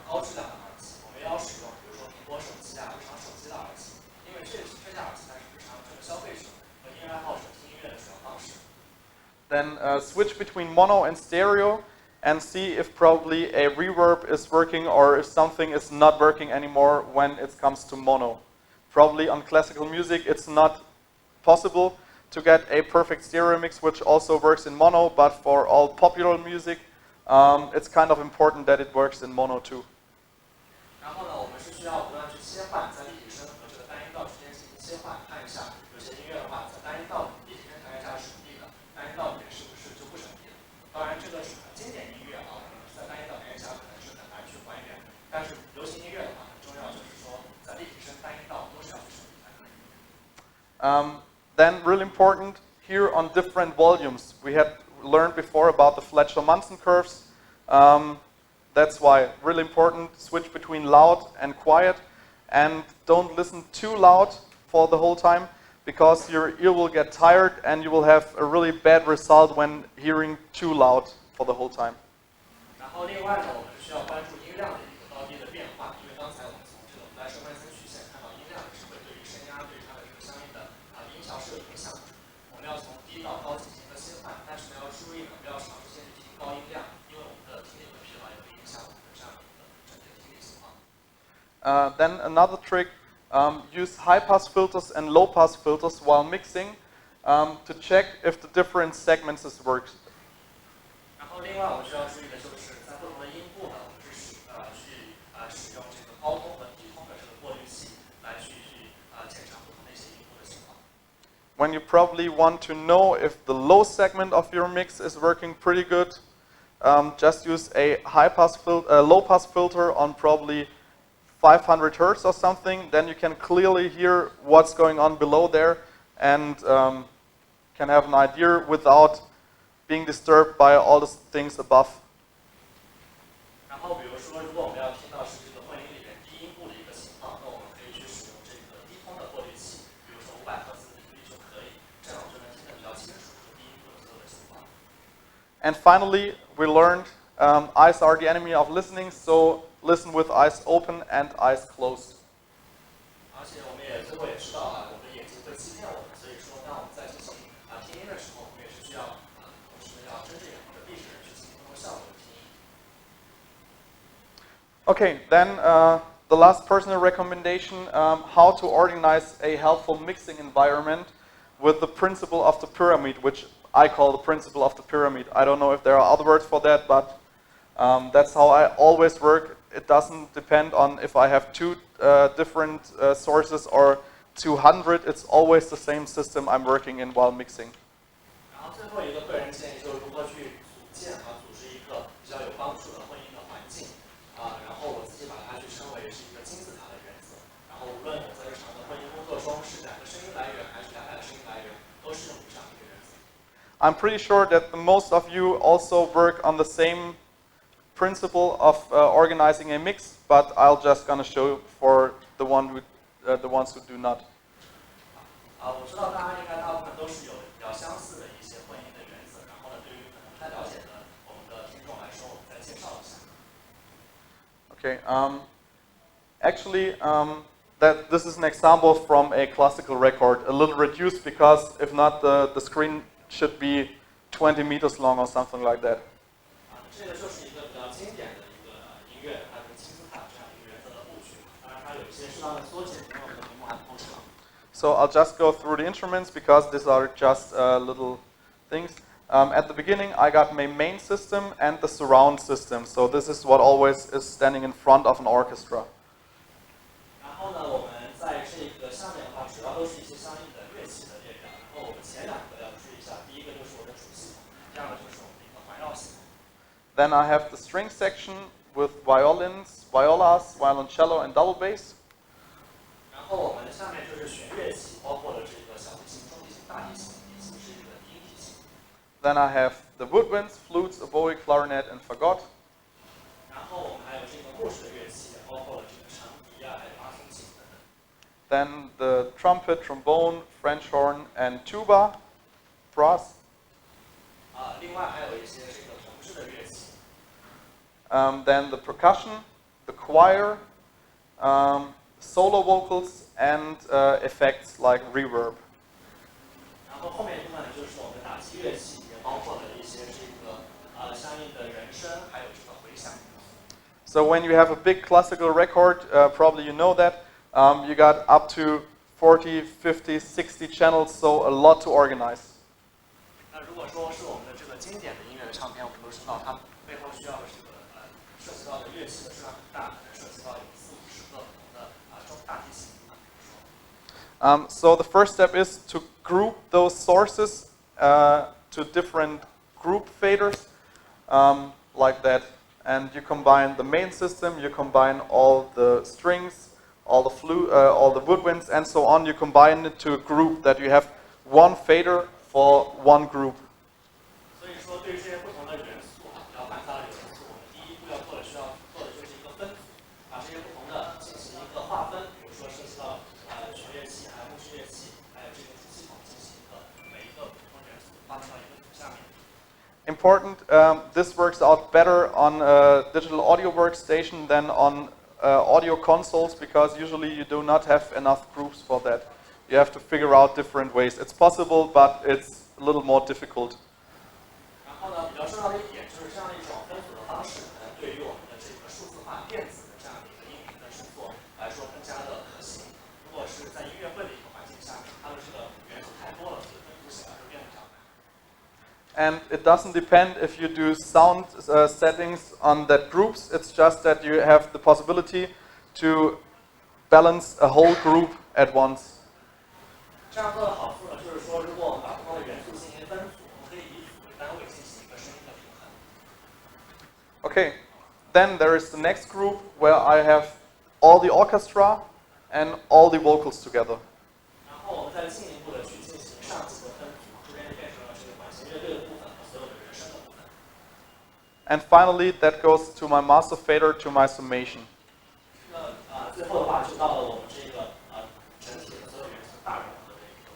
高质量的耳机，我们也要使用，比如说苹果手机啊、日常手机的耳机，因为这些耳机才是日常这个消费者和音乐爱好者听音乐的主要方式。Then switch between mono and stereo and see if probably a reverb is working or if something is not working anymore when it comes to mono. Probably on classical music it's not possible to get a perfect stereo mix which also works in mono, but for all popular music it's kind of important that it works in mono too. 然后呢，我们是需要不断去切换在立体声和这个单音道之间进行切换，看一下有些音乐的话，在单音道立体声条件下是省力的，单音道里面是不是就不省力了？当然，这个是经典音乐啊，在单音道条件下可能是很难去还原，但是流行音乐的话，很重要就是说在立体声、单音道都是要去省力才可以。Then really important here on different volumes. We had learned before about the Fletcher Munson curves. That's why really important, switch between loud and quiet, and don't listen too loud for the whole time because your ear will get tired and you will have a really bad result when hearing too loud for the whole time. 然后另外呢，我们是需要关注音量的一个高低的变化，因为刚才我们从这个Fletcher Munson曲线看到音量是会对于声压对它的这个相应的音效是有影响的。我们要从低到高进行一个切换，但是呢要注意呢，不要尝试先去提高音量，因为我们的听力会疲劳，也会影响我们的这样一个整体的听力情况。Then another trick, use high-pass filters and low-pass filters while mixing to check if the different segments works. 然后另外我们需要注意的就是在不同的音部呢，我们是使用这个高通和低通的这个过滤器来去检查不同的一些音部的情况。When you probably want to know if the low segment of your mix is working pretty good, just use a low-pass filter on probably 500 hertz or something. Then you can clearly hear what's going on below there and can have an idea without being disturbed by all the things above. 然后比如说，如果我们要听到是这个混音里面低音部的一个情况，那我们可以去使用这个低通的过滤器，比如说500赫兹的频率就可以，这样我就能听得比较清楚这个低音部的所有的情况。And finally, we learned eyes are the enemy of listening, so listen with eyes open and eyes closed. 而且我们也最后也知道啊，我们的眼睛会欺骗我们，所以说当我们在进行听音的时候，我们也是需要同时呢要睁着眼或者闭着眼去进行不同效果的听音。Okay, then the last personal recommendation, how to organize a helpful mixing environment with the principle of the pyramid, which I call the principle of the pyramid. I don't know if there are other words for that, but that's how I always work. It doesn't depend on if I have two different sources or 200. It's always the same system I'm working in while mixing. 然后最后一个个人建议就是如何去组建组织一个比较有帮助的混音的环境然后我自己把它去称为是一个金字塔的原则。然后无论在日常的混音工作中是2个声音来源还是200个声音来源，都适用于这样一个原则。I'm pretty sure that the most of you also work on the same principle of organizing a mix, but I'll just gonna show for the ones who do not. 我知道大家应该大部分都是有比较相似的一些混音的原则，然后呢，对于可能不太了解的我们的听众来说，我们再介绍一下。Okay. Actually, that this is an example from a classical record, a little reduced because if not, the screen should be 20 meters long or something like that. 这个就是一个比较经典的一个音乐，它是金字塔这样一个原则的布局，当然它有一些适当的缩减，因为我们的屏幕还不够长。So I'll just go through the instruments because these are just little things. At the beginning, I got my main system and the surround system. So this is what always is standing in front of an orchestra. 然后呢，我们在这个下面的话，主要都是一些相应的乐器的列表。然后我们前两个要注意一下，第一个就是我的主系统，第二个就是我们的一个环绕系统。Then I have the string section with violins, violas, violoncello, and double bass. 然后我们下面就是弦乐器，包括了这个小提琴、中提琴、大提琴，以及这个低音提琴。Then I have the woodwinds, flutes, oboe, clarinet, and fagot. 然后我们还有这个木质的乐器，包括了这个长笛啊，还有拉风琴等等。Then the trumpet, trombone, French horn, and tuba, brass. 另外还有一些这个铜制的乐器。Then the percussion, the choir, solo vocals, and effects like reverb. 然后后面一部分呢，就是我们的打击乐器，也包括了一些这个相应的人声，还有这个回响。So when you have a big classical record, probably you know that, you got up to 40, 50, 60 channels, so a lot to organize. 那如果说是我们的这个经典的音乐的唱片，我们都知道它背后需要的这个涉及到的乐器的数量很大，可能涉及到有40-50个不同的中大提琴。So the first step is to group those sources to different group faders, like that. And you combine the main system, you combine all the strings, all the all the woodwinds, and so on. You combine it to a group that you have one fader for one group. 所以说，对于这些不同的元素比较繁杂的元素，我们第一步要做的需要做的就是一个分组，把这些不同的进行一个划分。比如说涉及到弦乐器，还有木质乐器，还有这个主系统进行一个每一个不同元素划分到一个组下面。Important, this works out better on a digital audio workstation than on audio consoles because usually you do not have enough groups for that. You have to figure out different ways. It's possible, but it's a little more difficult. 然后呢，比较重要的一点就是这样一种分组的方式，可能对于我们的这个数字化电子的这样的一个音频的制作来说更加的可行。如果是在音乐会的一个环境下面，它的这个元素太多了，所以分组起来会变得比较难。And it doesn't depend if you do sound settings on that groups. It's just that you have the possibility to balance a whole group at once. 这样做的好处呢，就是说，如果我们把不同的元素进行分组，我们可以以组为单位进行一个声音的平衡。Okay, then there is the next group where I have all the orchestra and all the vocals together. 然后我们再进一步的去进行上级的分组，这边就变成了这个管弦乐队的部分和所有的人声的部分。And finally, that goes to my master fader, to my summation. 最后的话就到了我们这个整体的所有元素大融合的一个。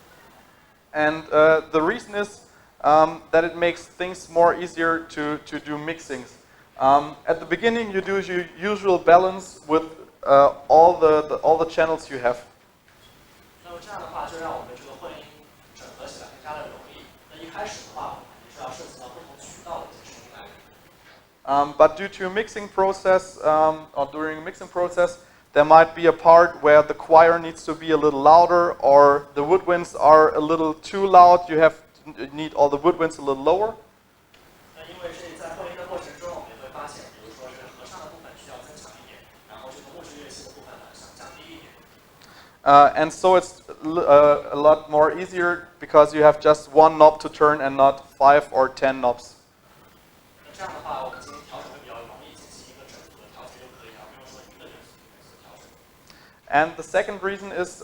And the reason is that it makes things more easier to do mixings. At the beginning, you do your usual balance with all the channels you have. 那么这样的话，就让我们这个混音整合起来更加的容易。那一开始的话，我们肯定是要涉及到不同渠道的一些声音来源。But due to a mixing process, or during a mixing process, there might be a part where the choir needs to be a little louder, or the woodwinds are a little too loud. You need all the woodwinds a little lower. 那因为这在混音的过程中，我们也会发现，比如说这个合唱的部分需要增强一点，然后这个木质乐器的部分呢想降低一点。And so it's a lot more easier because you have just one knob to turn and not 5 or 10 knobs. 那这样的话，我们进行调整会比较容易，进行一个整组的调节就可以了，不用说一个元素一个元素的调整。And the second reason is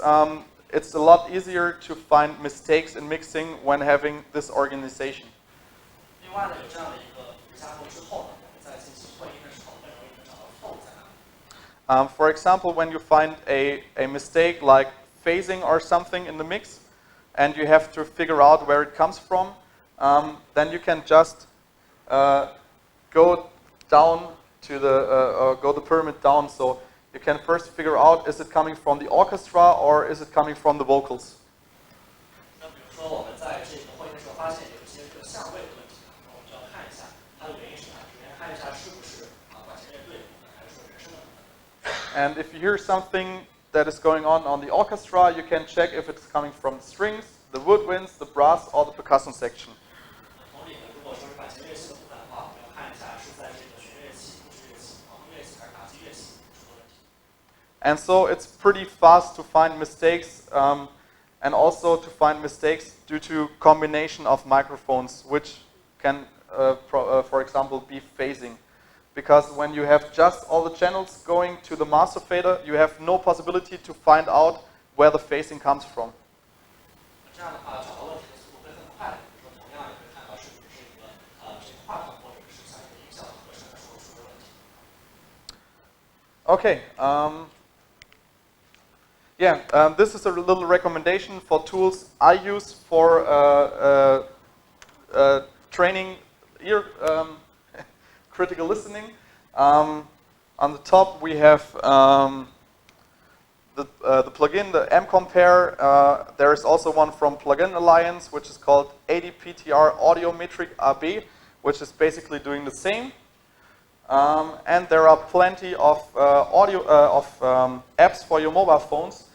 it's a lot easier to find mistakes in mixing when having this organization. 另外呢，有这样的一个架构之后呢，我们在进行混音的时候更容易找到错误在哪里。For example, when you find a mistake like phasing or something in the mix, and you have to figure out where it comes from, then you can just go down to go the pyramid down. So you can first figure out, is it coming from the orchestra or is it coming from the vocals? 那比如说我们在这个混音的时候发现有一些这个相位的问题，那我们就要看一下它的原因是哪。首先看一下是不是管弦乐队的部分，还是说人声的部分。And if you hear something that is going on the orchestra, you can check if it's coming from the strings, the woodwinds, the brass, or the percussion section. And so it's pretty fast to find mistakes, and also to find mistakes due to combination of microphones, which can, for example, be phasing. Because when you have just all the channels going to the master fader, you have no possibility to find out where the phasing comes from. Okay, this is a little recommendation for tools I use for training ear critical listening. On the top we have the plugin, the M-Compare. There is also one from Plugin Alliance, which is called ADPTR Audiometric AB, which is basically doing the same. And there are plenty of apps for your mobile phones,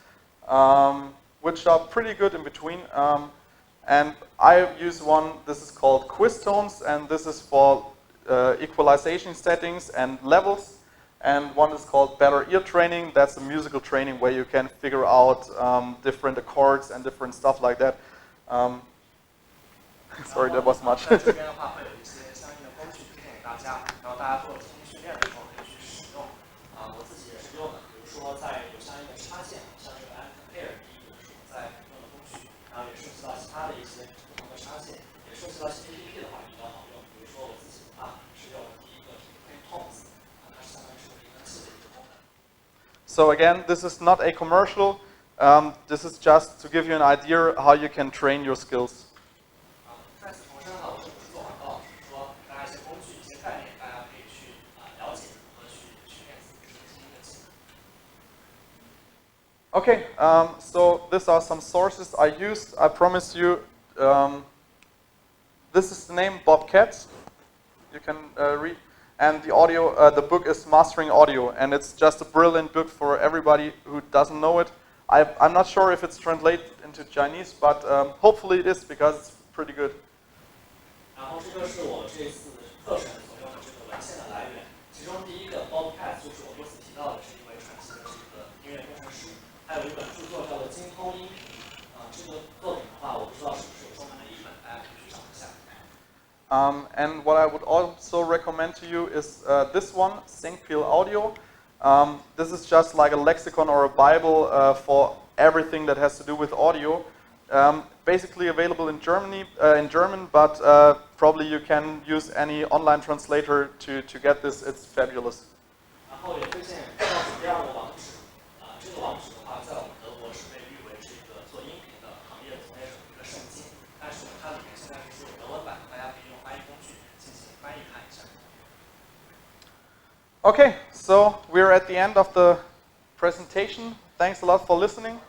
which are pretty good in between. And I use one. This is called QuizTones, and this is for equalization settings and levels. And one is called Better Ear Training. That's a musical training where you can figure out different accords and different stuff like that. Sorry, that was much. So again, this is not a commercial. This is just to give you an idea how you can train your skills. Okay, so these are some sources I used. I promise you, this is the name Bob Katz. You can read. And the audio, the book is Mastering Audio, and it's just a brilliant book for everybody who doesn't know it. I'm not sure if it's translated into Chinese, but hopefully it is, because it's pretty good. 然后这个是我这次课程所用的这个文献的来源，其中第一个 Bob Katz 就是我多次提到的是一位传奇的这个音乐工程师，还有一本著作叫做《精通音频》。这个作品的话，我不知道是不是有中文的译本，大家可以去找一下。And what I would also recommend to you is this one, SyncPeel Audio. This is just like a lexicon or a Bible for everything that has to do with audio. Basically available in German, but probably you can use any online translator to get this. It's fabulous. 然后也推荐告诉第二个网址，这个网址的话，在我们德国是被誉为这个做音频的行业从业者的一个圣经，但是它里面现在是有德文版，大家可以用翻译工具进行翻译看一下。Okay, so we're at the end of the presentation. Thanks a lot for listening.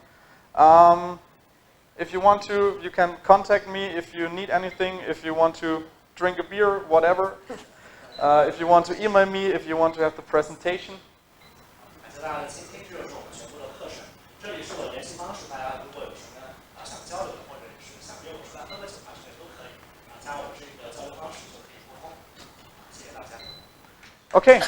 If you want to, you can contact me if you need anything, if you want to drink a beer, whatever. If you want to email me, if you want to have the presentation. 感谢大家的倾听，这就是我们全部的课程。这里是我的联系方式，大家如果有什么想交流的，或者是想约我出来喝个酒之类都可以，加我这个交流方式就可以沟通。谢谢大家。Okay.